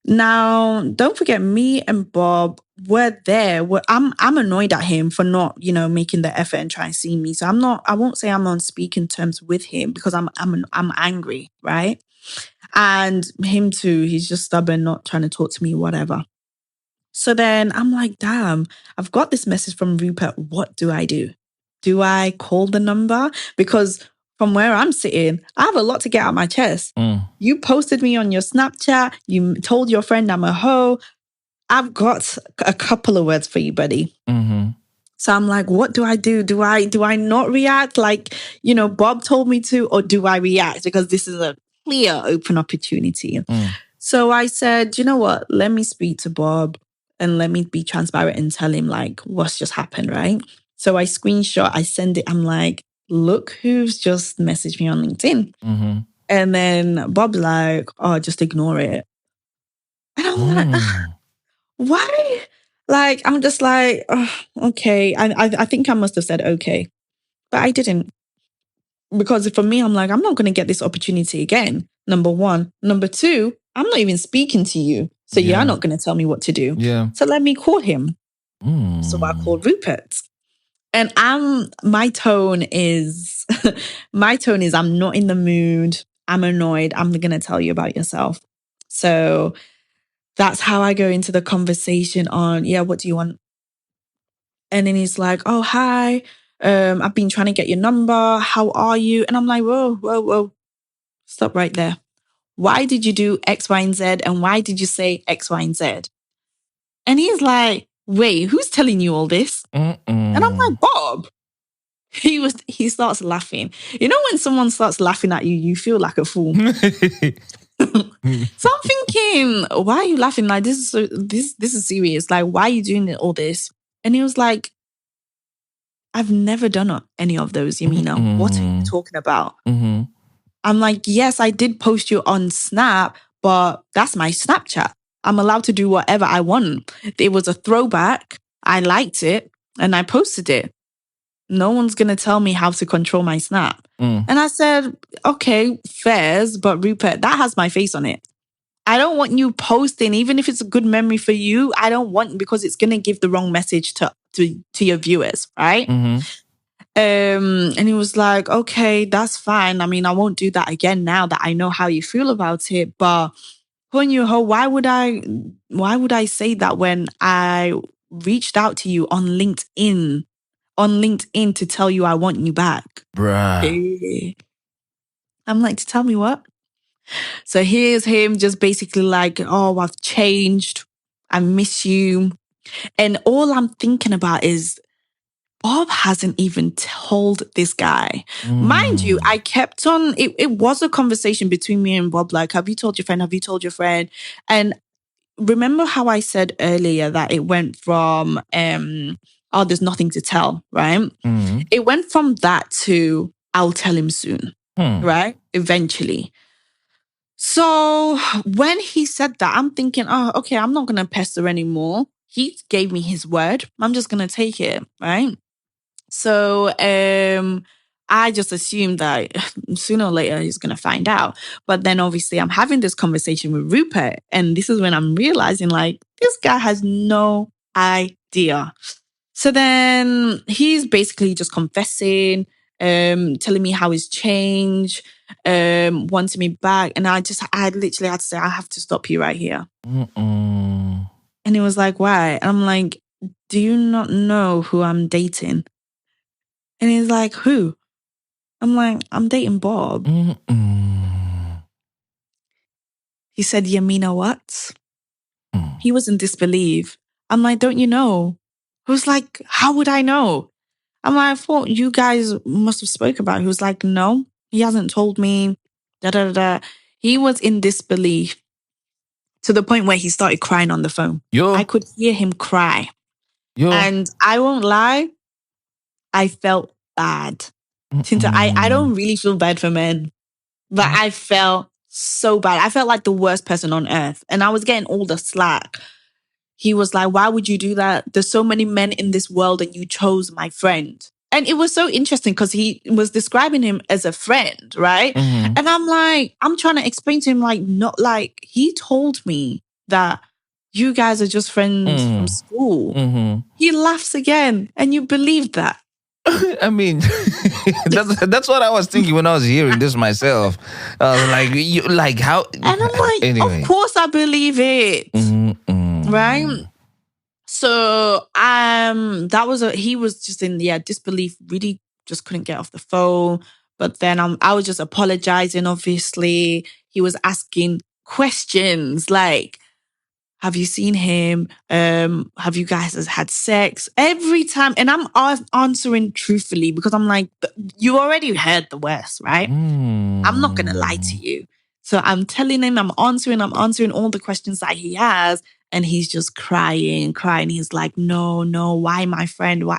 Now, don't forget, me and Bob were there. I'm annoyed at him for not, making the effort and trying to see me. So I won't say I'm on speaking terms with him because I'm angry, right? And him too, he's just stubborn, not trying to talk to me, whatever. So then I'm like, damn, I've got this message from Rupert. What do I do? Do I call the number? Because from where I'm sitting, I have a lot to get out of my chest. Mm. You posted me on your Snapchat. You told your friend I'm a hoe. I've got a couple of words for you, buddy. Mm-hmm. So I'm like, what do I do? Do I not react like, Bob told me to, or do I react? Because this is a clear open opportunity. Mm. So I said, you know what? Let me speak to Bob and let me be transparent and tell him like what's just happened, right? So I screenshot, I send it. I'm like, look who's just messaged me on LinkedIn. Mm-hmm. And then Bob's like, oh, just ignore it. And I'm like, why? Like, I'm just like, oh, okay. I think I must have said okay, but I didn't. Because for me, I'm like, I'm not going to get this opportunity again. Number one. Number two, I'm not even speaking to you. So you're not going to tell me what to do. Yeah. So let me call him. Mm. So I called Rupert. And my tone is, I'm not in the mood. I'm annoyed. I'm going to tell you about yourself. So that's how I go into the conversation on, yeah, what do you want? And then he's like, oh, hi. I've been trying to get your number. How are you? And I'm like, whoa, whoa, whoa. Stop right there. Why did you do X, Y, and Z? And why did you say X, Y, and Z? And he's like, wait, who's telling you all this? Mm-mm. And I'm like, Bob. He starts laughing. You know, when someone starts laughing at you, you feel like a fool. So I'm thinking, why are you laughing? Like, this is serious. Like, why are you doing all this? And he was like, I've never done any of those, Yamina. What are you talking about? Mm-hmm. I'm like, yes, I did post you on Snap, but that's my Snapchat. I'm allowed to do whatever I want. It was a throwback. I liked it and I posted it. No one's going to tell me how to control my Snap. And I said, okay, fairs, but Rupert, that has my face on it. I don't want you posting, even if it's a good memory for you. I don't want, because it's going to give the wrong message to your viewers, right? Mm-hmm. And he was like, okay, that's fine. I mean, I won't do that again now that I know how you feel about it. But Hun Yu Ho, why would I say that when I reached out to you on LinkedIn to tell you I want you back? Bruh. I'm like, to tell me what? So here's him just basically like, oh, I've changed. I miss you. And all I'm thinking about is, Bob hasn't even told this guy. Mind you, I kept on, it was a conversation between me and Bob, like, have you told your friend? Have you told your friend? And remember how I said earlier that it went from, oh, there's nothing to tell, right? Mm-hmm. It went from that to, I'll tell him soon, right? Eventually. So when he said that, I'm thinking, oh, okay, I'm not going to pester anymore. He gave me his word. I'm just going to take it, right? So I just assumed that sooner or later he's going to find out. But then obviously I'm having this conversation with Rupert. And this is when I'm realizing like, this guy has no idea. So then he's basically just confessing, telling me how he's changed, wanting me back. And I literally had to say, I have to stop you right here. Mm-mm. And he was like, why? And I'm like, do you not know who I'm dating? And he's like, who? I'm like, I'm dating Bob. He said, Yamina, what? He was in disbelief. I'm like, don't you know? He was like, how would I know? I'm like, I thought you guys must have spoke about it. He was like, no, he hasn't told me. Da, da, da, da. He was in disbelief to the point where he started crying on the phone. I could hear him cry. And I won't lie, I felt bad. Tinta, I don't really feel bad for men, but I felt so bad. I felt like the worst person on earth. And I was getting all the slack. He was like, why would you do that? There's so many men in this world and you chose my friend. And it was so interesting because he was describing him as a friend, right? And I'm like, I'm trying to explain to him, like, not like he told me that you guys are just friends from school. He laughs again. And you believe that? I mean, that's what I was thinking when I was hearing this myself. Like how? And I'm like, anyway. Of course I believe it, right? So he was just in disbelief. Really, just couldn't get off the phone. But then I was just apologizing. Obviously, he was asking questions like, have you seen him? Have you guys had sex? Every time. And I'm answering truthfully because I'm like, you already heard the worst, right? I'm not going to lie to you. So I'm telling him, I'm answering all the questions that he has. And he's just crying. He's like, no, why my friend? Why?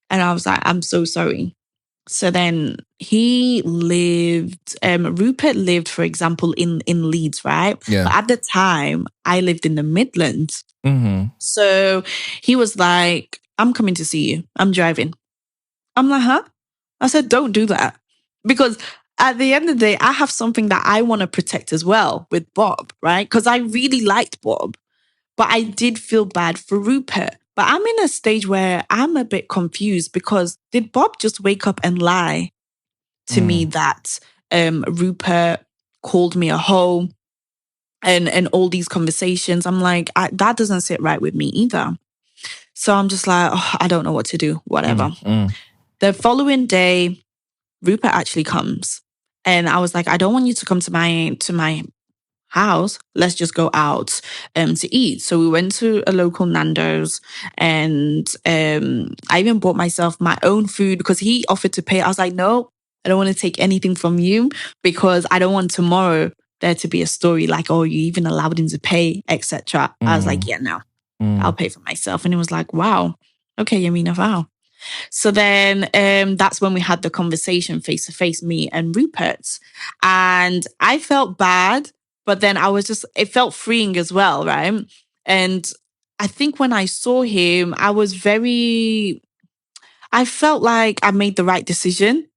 And I was like, I'm so sorry. So then Rupert lived, for example, in Leeds, right? Yeah. But at the time, I lived in the Midlands. So he was like, I'm coming to see you. I'm driving. I'm like, huh? I said, don't do that. Because at the end of the day, I have something that I want to protect as well with Bob, right? Because I really liked Bob. But I did feel bad for Rupert. But I'm in a stage where I'm a bit confused because did Bob just wake up and lie to me that Rupert called me a hoe and all these conversations? I'm like, that doesn't sit right with me either. So I'm just like, I don't know what to do, whatever. The following day, Rupert actually comes. And I was like, I don't want you to come to my house. Let's just go out to eat. So we went to a local Nando's and I even bought myself my own food because he offered to pay. I was like, no, I don't want to take anything from you because I don't want tomorrow there to be a story like, oh, you even allowed him to pay, etc. I was like, yeah, no, I'll pay for myself. And he was like, wow, okay, Yamina, wow. So then that's when we had the conversation face to face, me and Rupert. And I felt bad, but then it felt freeing as well, right? And I think when I saw him, I felt like I made the right decision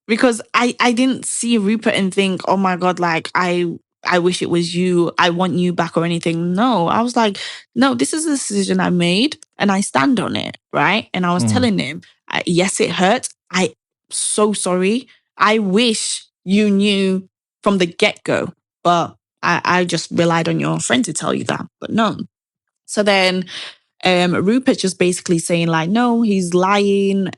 because I didn't see Rupert and think, oh my God, like I wish it was you. I want you back or anything. No, I was like, no, this is a decision I made and I stand on it. Right. And I was telling him, yes, it hurt. I'm so sorry. I wish you knew from the get-go, but I just relied on your friend to tell you that. But no. So then Rupert just basically saying like, no, he's lying.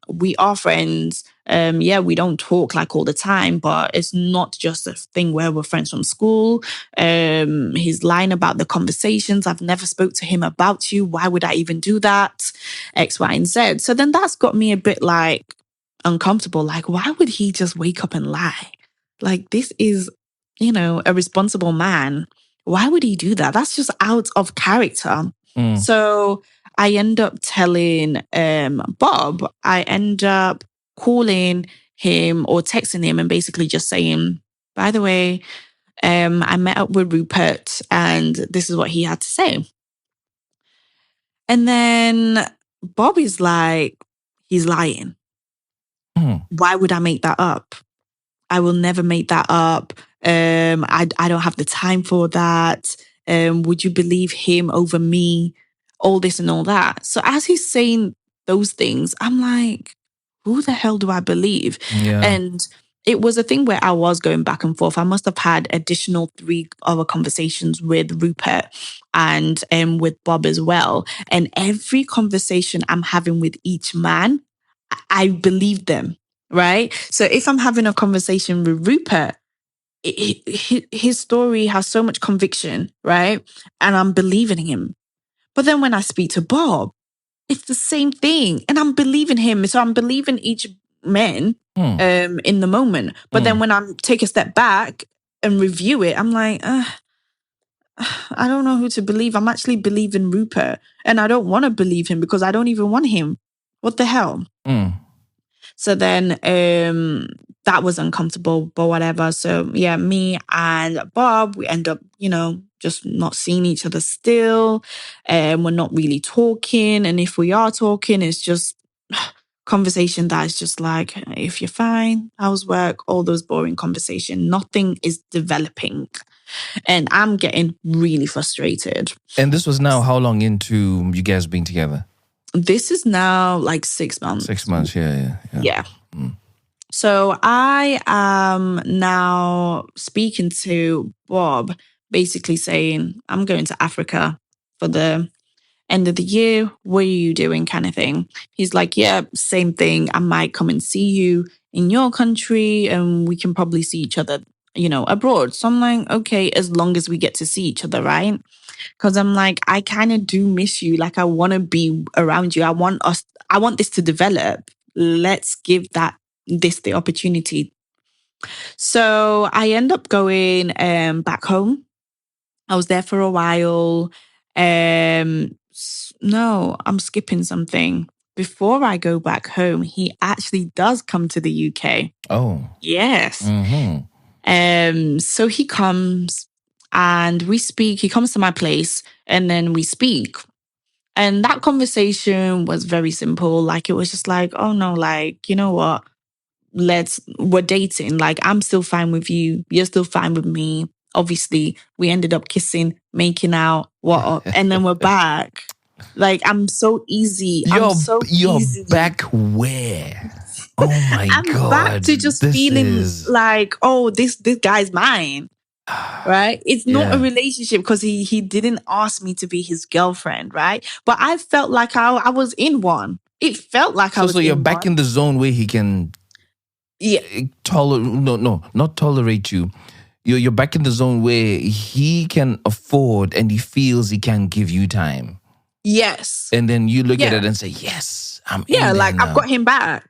We are friends. Yeah, we don't talk like all the time, but it's not just a thing where we're friends from school. He's lying about the conversations. I've never spoke to him about you. Why would I even do that? X, Y, and Z. So then that's got me a bit like uncomfortable. Like, why would he just wake up and lie? Like, this is, a responsible man. Why would he do that? That's just out of character. So I end up telling Bob, I end up calling him or texting him and basically just saying, by the way, I met up with Rupert and this is what he had to say. And then Bob is like, he's lying. Why would I make that up? I will never make that up. I don't have the time for that. Would you believe him over me? All this and all that. So as he's saying those things, I'm like, who the hell do I believe? Yeah. And it was a thing where I was going back and forth. I must have had additional 3 other conversations with Rupert and with Bob as well. And every conversation I'm having with each man, I believe them. right? So if I'm having a conversation with Rupert, his story has so much conviction, right? And I'm believing him. But then when I speak to Bob, it's the same thing. And I'm believing him. So I'm believing each man in the moment. But then when I take a step back and review it, I'm like, I don't know who to believe. I'm actually believing Rupert. And I don't want to believe him because I don't even want him. What the hell? So then that was uncomfortable, but whatever. So yeah, me and Bob, we end up, just not seeing each other still. And we're not really talking. And if we are talking, it's just conversation that is just like, if you're fine, how's work, all those boring conversation. Nothing is developing. And I'm getting really frustrated. And this was now how long into you guys being together? This is now like 6 months. 6 months, yeah. Yeah. So I am now speaking to Bob, basically saying, I'm going to Africa for the end of the year. What are you doing? Kind of thing. He's like, yeah, same thing. I might come and see you in your country and we can probably see each other, abroad. So I'm like, okay, as long as we get to see each other, right? Because I'm like, I kind of do miss you. Like, I want to be around you. I want this to develop. Let's give this the opportunity. So I end up going back home. I was there for a while. No, I'm skipping something. Before I go back home, he actually does come to the UK. Oh. Yes. Mm-hmm. So he comes and we speak. He comes to my place and then we speak. And that conversation was very simple. Like, it was just like, oh no, like, you know what? We're dating. Like, I'm still fine with you. You're still fine with me. Obviously, we ended up kissing, making out, and then we're back. Like, I'm so easy. You're back where? Oh my I'm God. back to just feeling like, oh, this guy's mine. Right? It's not a relationship because he didn't ask me to be his girlfriend, right? But I felt like I was in one. It felt like I was in one. So you're back in the zone where he can not tolerate you. You're back in the zone where he can afford and he feels he can give you time. Yes. And then you look at it and say, yes, I'm in there like now. I've got him back.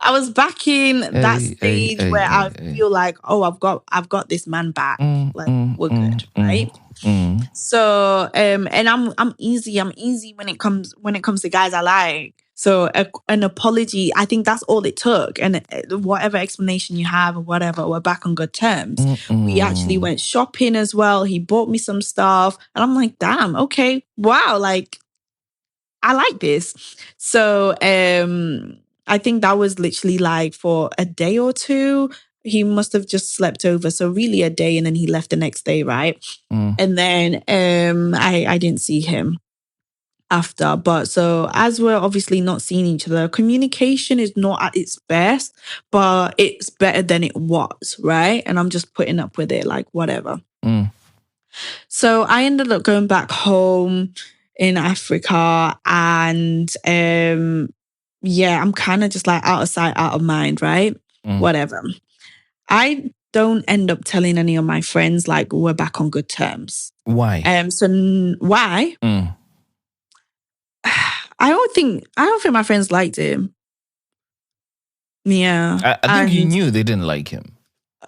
I was back in that stage where I feel like, oh, I've got this man back. We're good, right? So and I'm easy. I'm easy when it comes to guys I like. So an apology, I think that's all it took. And whatever explanation you have or whatever, we're back on good terms. We actually went shopping as well. He bought me some stuff. And I'm like, damn, okay, wow, like, I like this. So I think that was literally like for a day or two. He must have just slept over. So really a day, and then he left the next day, right? And then I didn't see him after. But so as we're obviously not seeing each other, communication is not at its best, but it's better than it was, right? And I'm just putting up with it, like, whatever. So I ended up going back home in Africa, and I'm kind of just like out of sight, out of mind, right? Whatever. I don't end up telling any of my friends like we're back on good terms. Why? Why? I don't think my friends liked him. Yeah. I think you knew they didn't like him.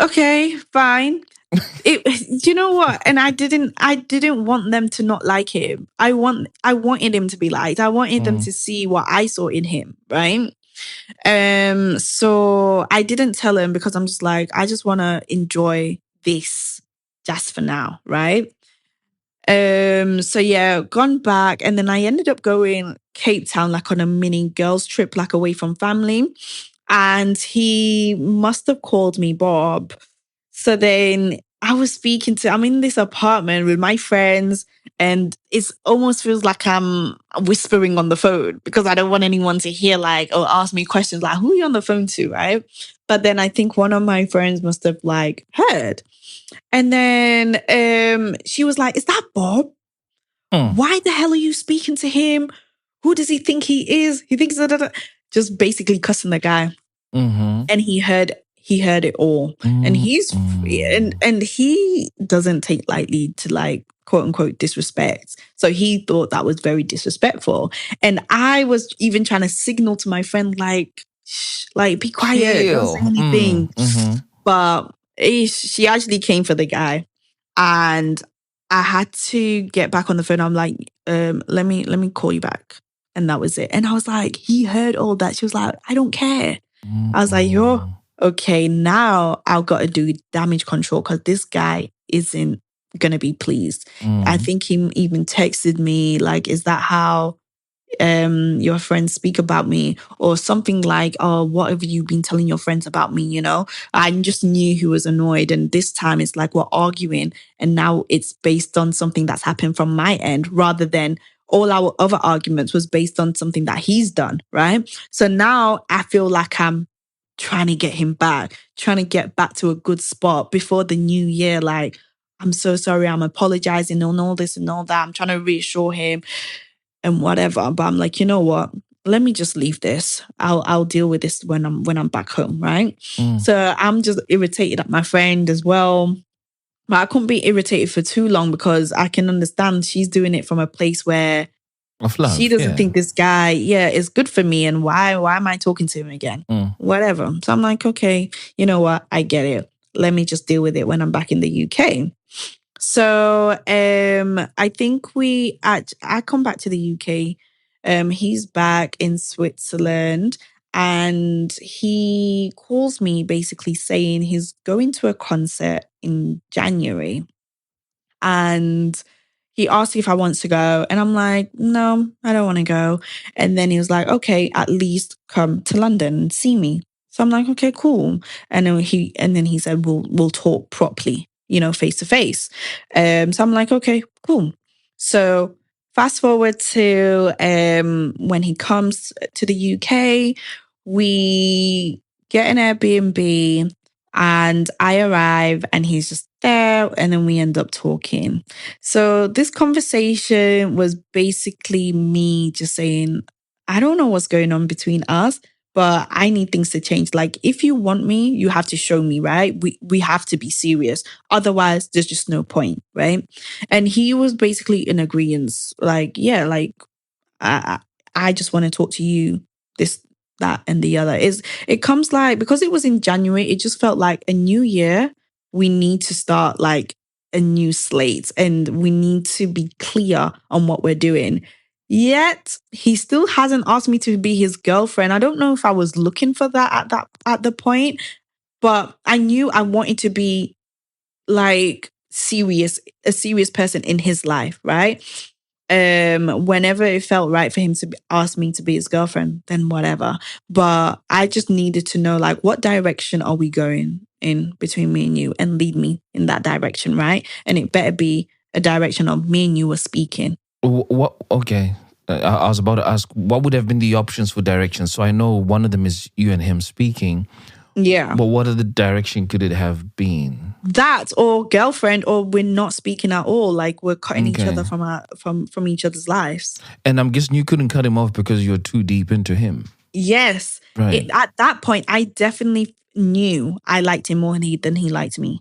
Okay, fine. Do you know what? And I didn't want them to not like him. I wanted him to be liked. I wanted them to see what I saw in him, right? So I didn't tell him because I'm just like, I just want to enjoy this just for now, right? So yeah, gone back, and then I ended up going Cape Town, like on a mini girls trip, like away from family. And he must have called me Bob. So then I'm in this apartment with my friends, and it almost feels like I'm whispering on the phone because I don't want anyone to hear or ask me questions like, who are you on the phone to, right? But then I think one of my friends must have heard. And then she was like, is that Bob? Why the hell are you speaking to him? Who does he think he is? He thinks that. just basically cussing the guy. And he heard it all. And and he doesn't take lightly to like quote unquote disrespect. So he thought that was very disrespectful. And I was even trying to signal to my friend like, shh, like be quiet, don't say anything. But she actually came for the guy, and I had to get back on the phone. I'm like, let me call you back. And that was it. And I was like, he heard all that. She was like, I don't care. I was like, you're okay. Now I've got to do damage control because this guy isn't going to be pleased. I think he even texted me like, is that how your friends speak about me, or something like, oh, what have you been telling your friends about me? You know, I just knew he was annoyed. And this time it's like we're arguing, and now it's based on something that's happened from my end rather than all our other arguments was based on something that he's done, right? So now I feel like I'm trying to get him back, trying to get back to a good spot before the new year. Like, I'm so sorry, I'm apologizing and all this and all that. I'm trying to reassure him and whatever. But I'm like, you know what? Let me just leave this. I'll deal with this when I'm back home, right? So I'm just irritated at my friend as well. But I couldn't be irritated for too long because I can understand she's doing it from a place where Of love, she doesn't think this guy, is good for me. And why am I talking to him again? Whatever. So I'm like, okay, you know what? I get it. Let me just deal with it when I'm back in the UK. So I think I come back to the UK. He's back in Switzerland, and he calls me basically saying he's going to a concert in January. And he asked if I want to go. And I'm like, no, I don't want to go. And then he was like, okay, at least come to London and see me. So I'm like, okay, cool. And then he said, we'll talk properly, face to face. So I'm like, okay, cool. So fast forward to when he comes to the UK, we get an Airbnb. And I arrive and he's just there, and then we end up talking. So this conversation was basically me just saying, I don't know what's going on between us, but I need things to change. Like, if you want me, you have to show me, right? We have to be serious. Otherwise, there's just no point, right? And he was basically in agreement. Like, yeah, like I just want to talk to you. This, that, and the other it comes like, because it was in January, it just felt like a new year. We need to start like a new slate, and we need to be clear on what we're doing. Yet he still hasn't asked me to be his girlfriend. I don't know if I was looking for that at the point, but I knew I wanted to be like a serious person in his life, right? Whenever it felt right for him to ask me to be his girlfriend, then whatever. But I just needed to know, like, what direction are we going in between me and you, and lead me in that direction, right? And it better be a direction of me and you were speaking. What? Okay. I was about to ask, what would have been the options for direction? So I know one of them is you and him speaking. Yeah. But what other direction could it have been? That, or girlfriend, or we're not speaking at all. Like, we're cutting each other from each other's lives. And I'm guessing you couldn't cut him off because you're too deep into him. Yes. Right. At that point, I definitely knew I liked him more than he liked me.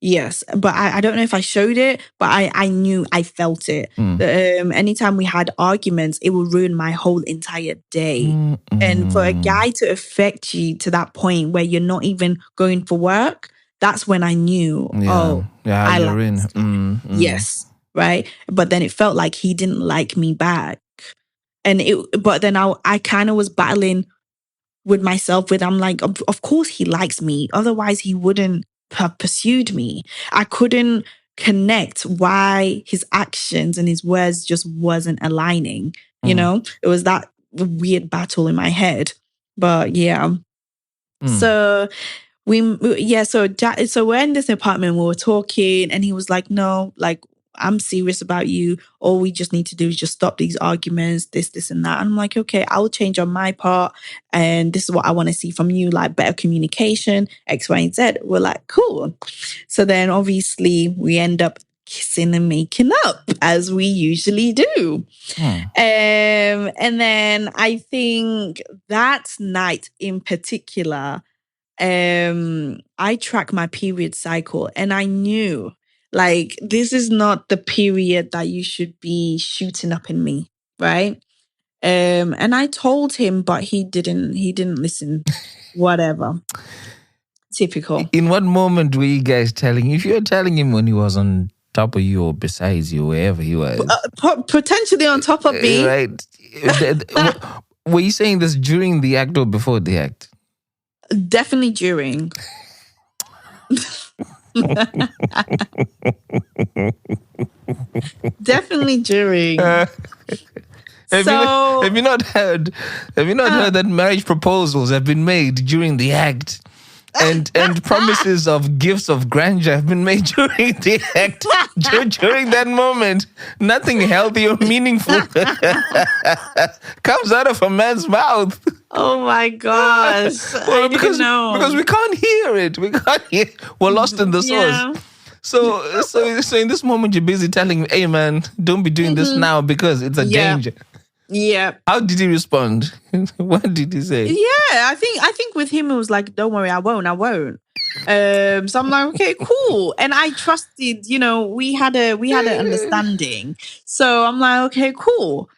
Yes, but I don't know if I showed it, but I knew, I felt it. Anytime we had arguments, it would ruin my whole entire day. And for a guy to affect you to that point where you're not even going for work, that's when I knew, you're in. Yes, right? But then it felt like he didn't like me back. But then I kind of was battling with myself I'm like, of course he likes me. Otherwise he wouldn't have pursued me. I couldn't connect why his actions and his words just wasn't aligning. It was that weird battle in my head. But yeah. So so we're in this apartment, we were talking, and he was like, no, like, I'm serious about you. All we just need to do is just stop these arguments, this and that. And I'm like, okay, I'll change on my part. And this is what I want to see from you, like better communication, X, Y, and Z. We're like, cool. So then obviously we end up kissing and making up as we usually do. And then I think that night in particular, I track my period cycle and I knew like this is not the period that you should be shooting up in me, right? And I told him, but he didn't listen. Whatever. Typical. In what moment were you guys telling? If you're telling him when he was on top of you or besides you, wherever he was, Potentially on top of me. right? Were you saying this during the act or before the act? Definitely during. Definitely during. Have you not heard that marriage proposals have been made during the act? And promises of gifts of grandeur have been made during the act. During that moment, nothing healthy or meaningful comes out of a man's mouth. Oh my gosh! Well, because we can't hear it. We're lost in the source. Yeah. So in this moment, you're busy telling me, "Hey man, don't be doing this now because it's a danger." Yeah. How did he respond? What did he say? Yeah, I think with him it was like, "Don't worry, I won't." So I'm like, okay, cool. And I trusted, we had an understanding. So I'm like, okay, cool.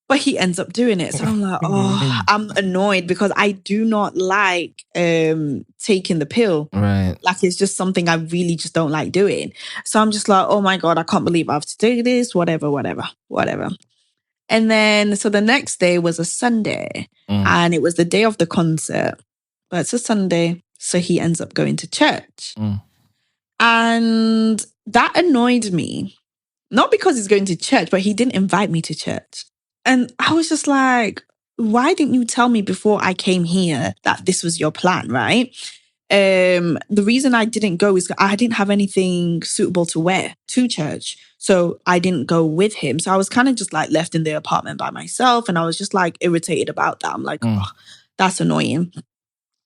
But he ends up doing it. So I'm like, oh, I'm annoyed because I do not like taking the pill. Right. Like it's just something I really just don't like doing. So I'm just like, oh my God, I can't believe I have to do this, whatever. And then, so the next day was a Sunday and it was the day of the concert, but it's a Sunday. So he ends up going to church. And that annoyed me, not because he's going to church, but he didn't invite me to church. And I was just like, why didn't you tell me before I came here that this was your plan, right? The reason I didn't go is I didn't have anything suitable to wear to church. So I didn't go with him. So I was kind of just like left in the apartment by myself. And I was just like irritated about that. I'm like, oh, that's annoying.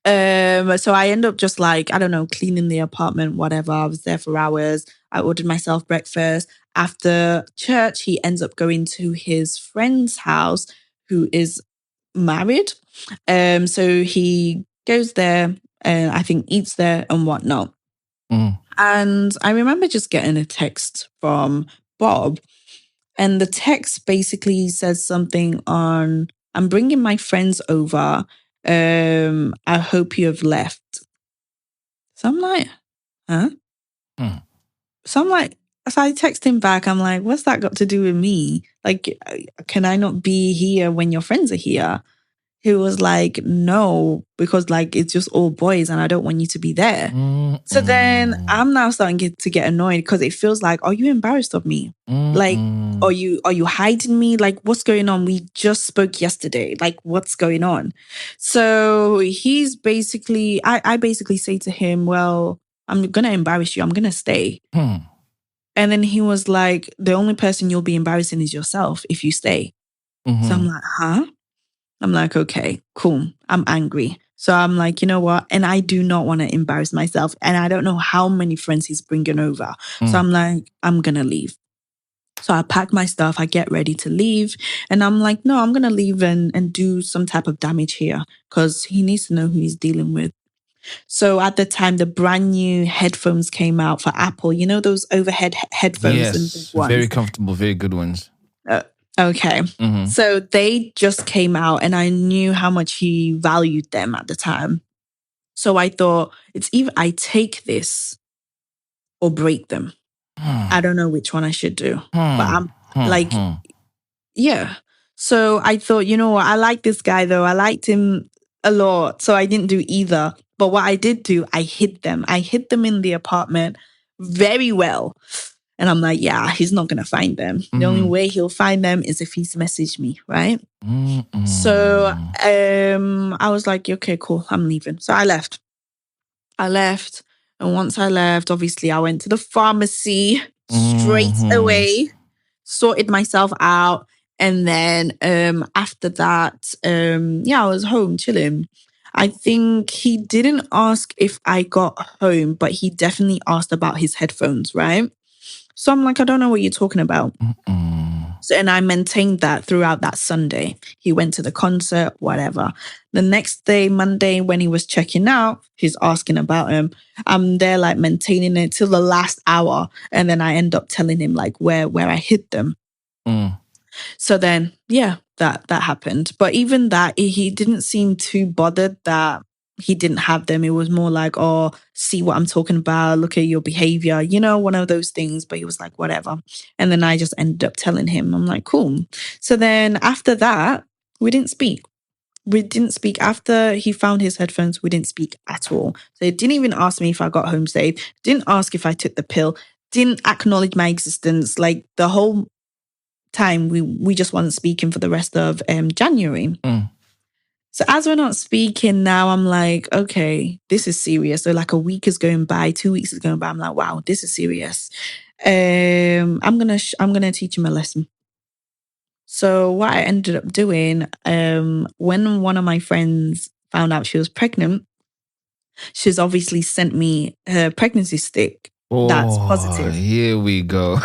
So I end up just like, I don't know, cleaning the apartment, whatever. I was there for hours. I ordered myself breakfast. After church, he ends up going to his friend's house who is married. So he goes there and I think eats there and whatnot. And I remember just getting a text from Bob. And the text basically says something on, I'm bringing my friends over. I hope you have left. So I'm like, huh? So I text him back. I'm like, what's that got to do with me? Like, can I not be here when your friends are here? He was like, no, because like it's just all boys and I don't want you to be there. So then I'm now starting to get annoyed because it feels like, are you embarrassed of me? Like, are you hiding me? Like, what's going on? We just spoke yesterday. Like, what's going on? So he's basically, I basically say to him, well, I'm going to embarrass you. I'm going to stay. And then he was like, the only person you'll be embarrassing is yourself if you stay. So I'm like, huh? I'm like, okay, cool. I'm angry. So I'm like, you know what? And I do not want to embarrass myself. And I don't know how many friends he's bringing over. So I'm like, I'm going to leave. So I pack my stuff. I get ready to leave. And I'm like, no, I'm going to leave and do some type of damage here because he needs to know who he's dealing with. So at the time, the brand new headphones came out for Apple. You know, those overhead headphones? Yes, and very comfortable, very good ones. Okay. So they just came out and I knew how much he valued them at the time. So I thought it's either I take this or break them. I don't know which one I should do. But I'm like, yeah. So I thought, you know what? I like this guy though. I liked him a lot. So I didn't do either. But what I did do, I hid them. I hid them in the apartment very well. And I'm like, yeah, he's not going to find them. The only way he'll find them is if he's messaged me, right? So I was like, okay, cool, I'm leaving. So I left. And once I left, obviously, I went to the pharmacy straight away, sorted myself out. And then after that, I was home chilling. I think he didn't ask if I got home, but he definitely asked about his headphones, right? So I'm like, I don't know what you're talking about. So, and I maintained that throughout that Sunday. He went to the concert, whatever. The next day, Monday, when he was checking out, he's asking about him. I'm there like maintaining it till the last hour. And then I end up telling him like where I hid them. So then, yeah, that happened. But even that, he didn't seem too bothered that he didn't have them. It was more like, oh, see what I'm talking about. Look at your behavior, one of those things. But he was like, whatever. And then I just ended up telling him, I'm like, cool. So then after that, we didn't speak. After he found his headphones. We didn't speak at all. So he didn't even ask me if I got home safe. Didn't ask if I took the pill. Didn't acknowledge my existence. Like the whole time we just wasn't speaking for the rest of January. So as we're not speaking now, I'm like, okay, this is serious. So like a week is going by, 2 weeks is going by. I'm like, wow, this is serious. I'm gonna teach him a lesson. So what I ended up doing, when one of my friends found out she was pregnant, she's obviously sent me her pregnancy stick. That's positive. Here we go.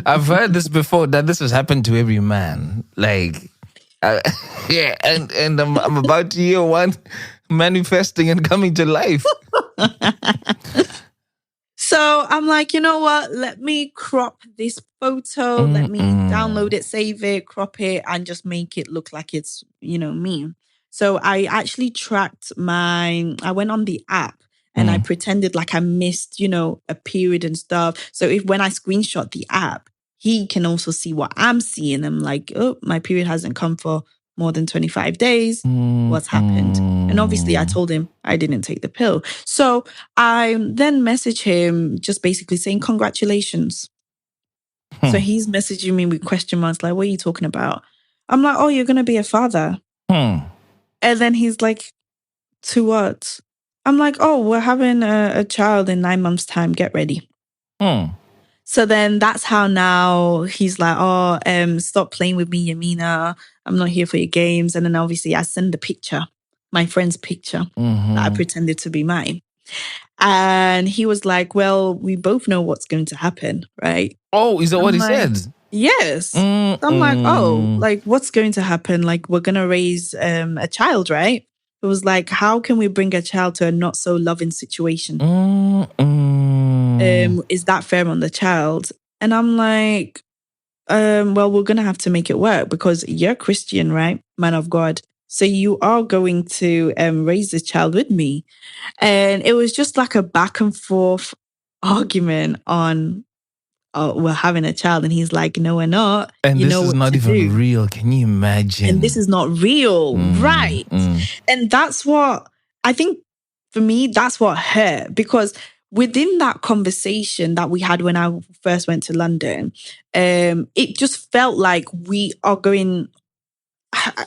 I've heard this before, that this has happened to every man. Like, yeah, and I'm about to hear one manifesting and coming to life. So I'm like, you know what? Let me crop this photo. Let me download it, save it, crop it, and just make it look like it's, me. So I actually I went on the app and I pretended like I missed, a period and stuff. So when I screenshot the app, he can also see what I'm seeing. I'm like, oh, my period hasn't come for more than 25 days. What's happened? And obviously I told him I didn't take the pill. So I then messaged him just basically saying, congratulations. So he's messaging me with question marks like, what are you talking about? I'm like, oh, you're going to be a father. And then he's like, to what? I'm like, oh, we're having a child in 9 months' time. Get ready. So then that's how now he's like, oh, stop playing with me, Yamina. I'm not here for your games. And then obviously I send the picture, my friend's picture that I pretended to be mine. And he was like, well, we both know what's going to happen, right? Oh, is that what he said? Yes. So I'm like, oh, like what's going to happen? Like we're going to raise a child, right? It was like, how can we bring a child to a not so loving situation? Is that fair on the child? And I'm like, well, we're going to have to make it work because you're Christian, right? Man of God. So you are going to raise this child with me. And it was just like a back and forth argument on, we're having a child. And he's like, no, we're not. And this is not even real. Can you imagine? And this is not real. Right. And that's what, I think for me, that's what hurt. Because within that conversation that we had when I first went to London, it just felt like we are going,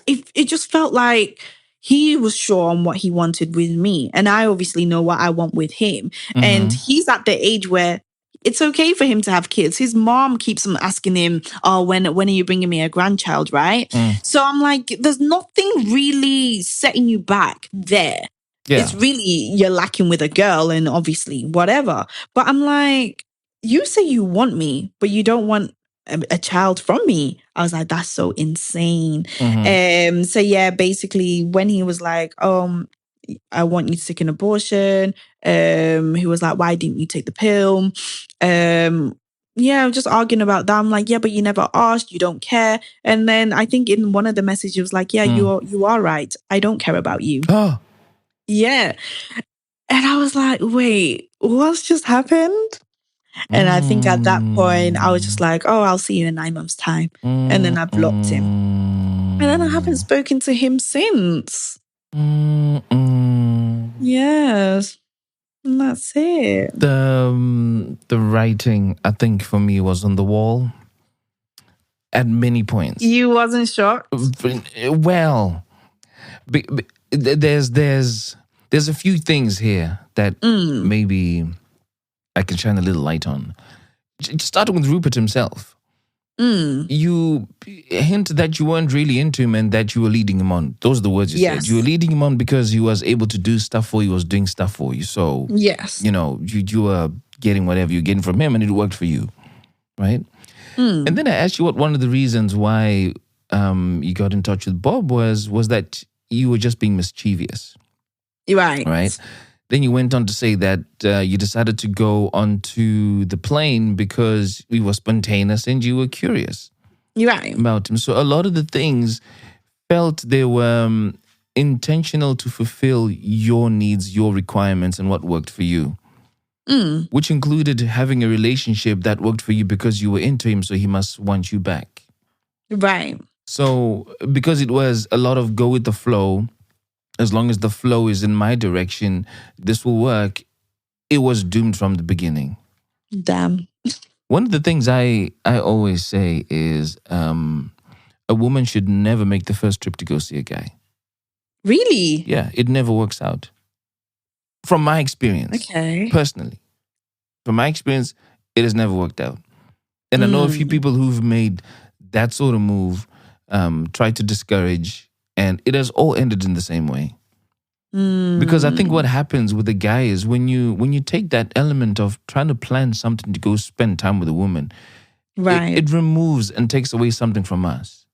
it just felt like he was sure on what he wanted with me. And I obviously know what I want with him. And he's at the age where it's okay for him to have kids. His mom keeps on asking him, oh, when are you bringing me a grandchild, right? So I'm like, there's nothing really setting you back there. Yeah. It's really, you're lacking with a girl and obviously whatever. But I'm like, you say you want me, but you don't want a child from me. I was like, that's so insane. So yeah, basically when he was like, I want you to take an abortion. He was like, why didn't you take the pill? Yeah, just arguing about that. I'm like, yeah, but you never asked, you don't care. And then I think in one of the messages, it was like, yeah, you are right. I don't care about you. Oh. Yeah. And I was like, wait, what's just happened? And I think at that point, I was just like, oh, I'll see you in 9 months' time. And then I blocked him. And then I haven't spoken to him since. Yes. And that's it. The writing, I think, for me was on the wall at many points. You wasn't shocked? Well, there's a few things here that maybe I can shine a little light on. Starting with Rupert himself. You hint that you weren't really into him and that you were leading him on. Those are the words you said. You were leading him on because he was able to do stuff for you, he was doing stuff for you. So, yes, you were getting whatever you're getting from him and it worked for you. right? And then I asked you what one of the reasons why you got in touch with Bob was that you were just being mischievous, Right. right? Then you went on to say that you decided to go onto the plane because you were spontaneous and you were curious Right. about him. So a lot of the things felt they were intentional to fulfill your needs, your requirements, and what worked for you. Which included having a relationship that worked for you because you were into him, so he must want you back. Right. So because it was a lot of go with the flow, as long as the flow is in my direction, this will work, it was doomed from the beginning. Damn. One of the things I always say is a woman should never make the first trip to go see a guy. Really? Yeah, it never works out. From my experience, Okay. personally. From my experience, it has never worked out. And I know a few people who've made that sort of move, tried to discourage, and it has all ended in the same way. Because I think what happens with a guy is when you take that element of trying to plan something to go spend time with a woman, Right. it removes and takes away something from us.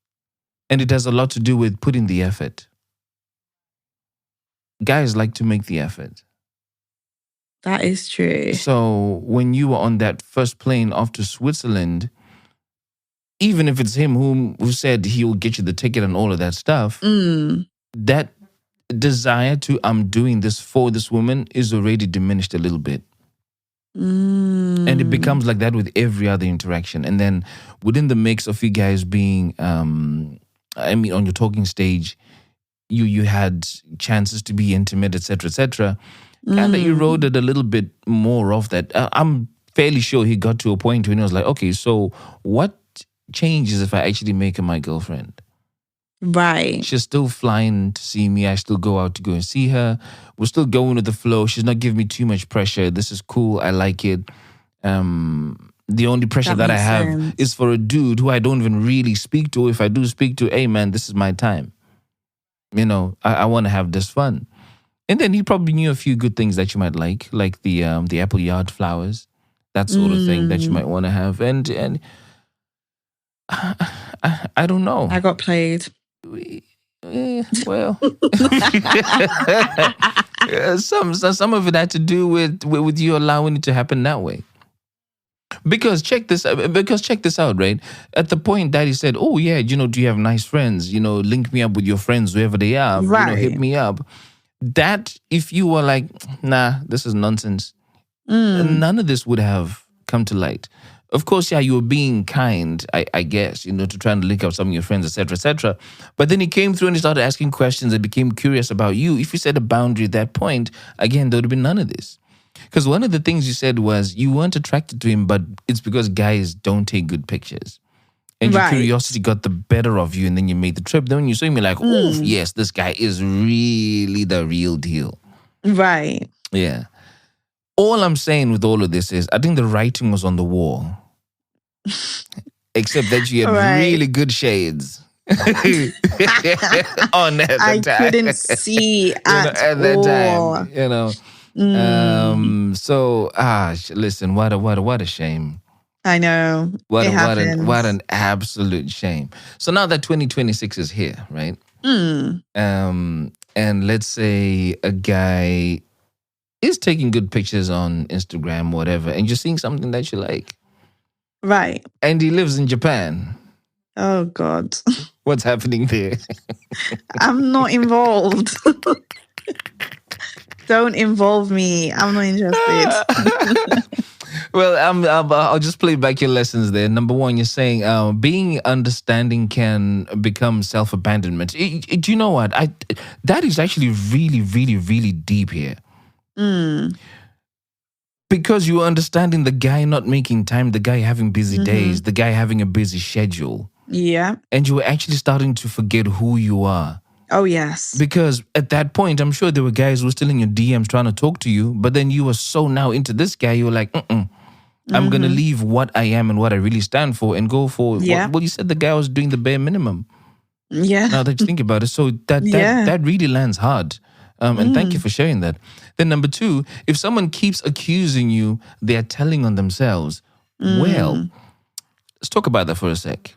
And it has a lot to do with putting the effort. Guys like to make the effort. That is true. So when you were on that first plane off to Switzerland, even if it's him who said he will get you the ticket and all of that stuff, that desire to I'm doing this for this woman is already diminished a little bit. And it becomes like that with every other interaction. And then within the mix of you guys being, on your talking stage, you had chances to be intimate, etc., etc. Kind of eroded a little bit more of that. I'm fairly sure he got to a point when he was like, okay, so what changes if I actually make her my girlfriend? Right. She's still flying to see me. I still go out to go and see her. We're still going with the flow. She's not giving me too much pressure. This is cool. I like it. The only pressure that I makes have sense. is for a dude who I don't even really speak to. If I do speak to, hey man, this is my time. You know, I want to have this fun. And then he probably knew a few good things that you might like the apple yard flowers, that sort of thing that you might want to have. And I don't know. I got played. Well, some of it had to do with you allowing it to happen that way. Because check this out, right? At the point Daddy said, "Oh yeah, do you have nice friends? Link me up with your friends, whoever they are. Right. Hit me up." That if you were like, "Nah, this is nonsense," none of this would have come to light. Of course, yeah, you were being kind, I guess, to try and link up some of your friends, etc., etc. But then he came through and he started asking questions and became curious about you. If you set a boundary at that point, again, there would have been none of this. Because one of the things you said was you weren't attracted to him, but it's because guys don't take good pictures. And your Right. curiosity got the better of you, and then you made the trip. Then when you saw him, you're like, oh, yes, this guy is really the real deal. Right. Yeah. All I'm saying with all of this is I think the writing was on the wall. Except that you had Right. really good shades. On at the I time. couldn't see at that all. time. So listen, what a shame. I know. What It happens. what an absolute shame. So now that 2026 is here, right? And let's say a guy is taking good pictures on Instagram, whatever, and you're seeing something that you like. Right. And he lives in Japan. Oh God. What's happening there? I'm not involved. Don't involve me. I'm not interested. Well, I'll just play back your lessons there. Number one, you're saying being understanding can become self-abandonment. Do you know what? That is actually really, really, really deep here. Because you are understanding the guy not making time, the guy having busy days, the guy having a busy schedule. Yeah. And you were actually starting to forget who you are. Oh, yes. Because at that point, I'm sure there were guys who were still in your DMs trying to talk to you, but then you were so now into this guy, you were like, I'm going to leave what I am and what I really stand for and go for, Yeah. well, you said the guy was doing the bare minimum. Yeah. Now that you think about it. So Yeah. that really lands hard. And thank you for sharing that. Then number two, if someone keeps accusing you, they are telling on themselves. Well, Let's talk about that for a sec.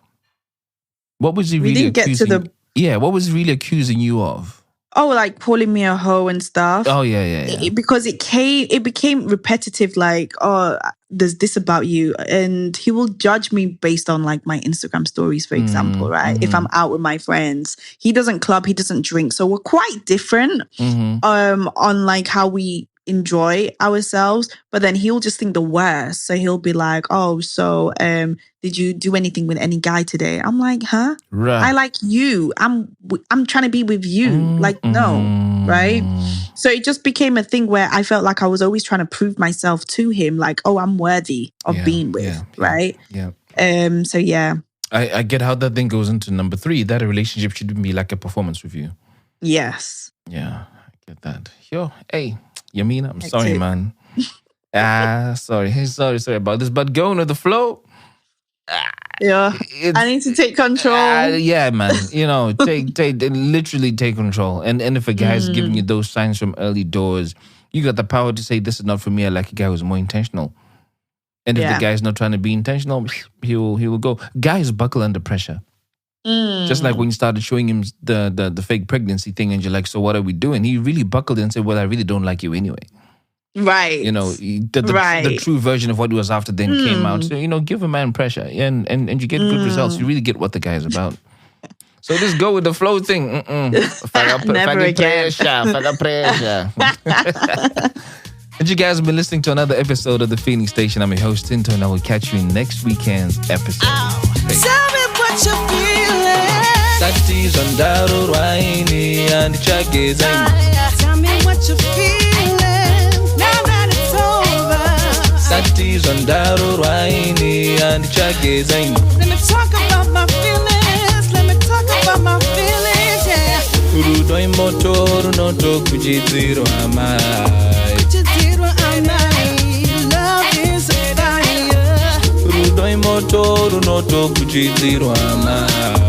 What was he We really didn't get to accusing? the- Yeah, what was he really accusing you of? Oh, like calling me a hoe and stuff. Oh yeah. Because it became repetitive. Like, oh, there's this about you, and he will judge me based on like my Instagram stories, for example, right? If I'm out with my friends, he doesn't club, he doesn't drink, so we're quite different. On like how we enjoy ourselves, but then he'll just think the worst. So he'll be like, oh, so did you do anything with any guy today? I'm like, huh? Right. I like you. I'm trying to be with you. Like, no, right? So it just became a thing where I felt like I was always trying to prove myself to him, like, oh, I'm worthy of being with, right? Yeah. So yeah. I get how that thing goes into number 3, that a relationship shouldn't be like a performance review. Yes. Yeah, I get that. Yo, hey, Yamina, I'm Hectic. sorry, man. Sorry. Hey, sorry about this. But going with the flow. Yeah. I need to take control. Yeah, man. You know, literally take control. And if a guy's giving you those signs from early doors, you got the power to say, this is not for me. I like a guy who's more intentional. And if the guy's not trying to be intentional, he will go. Guys buckle under pressure. Just like when you started showing him the fake pregnancy thing, and you're like, so what are we doing? He really buckled and said, well, I really don't like you anyway. Right. You know, the true version of what he was after then came out. So, you know, give a man pressure and you get good results. You really get what the guy is about. So just go with the flow thing. Never again. Pressure. And you guys have been listening to another episode of The Feeling Station. I'm your host, Tinto, and I will catch you in next weekend's episode. Tell me what you're feeling. Satis on Daru Raini and Chagezai. Tell me what you're feeling. Now that it's over. Satis on Daru Raini and Chagezai. Let me talk about my feelings. Let me talk about my feelings, yeah. Urudoi motoru no to kujiziru amai. Love is a fire. Urudoi motoru no to kujiziru amai.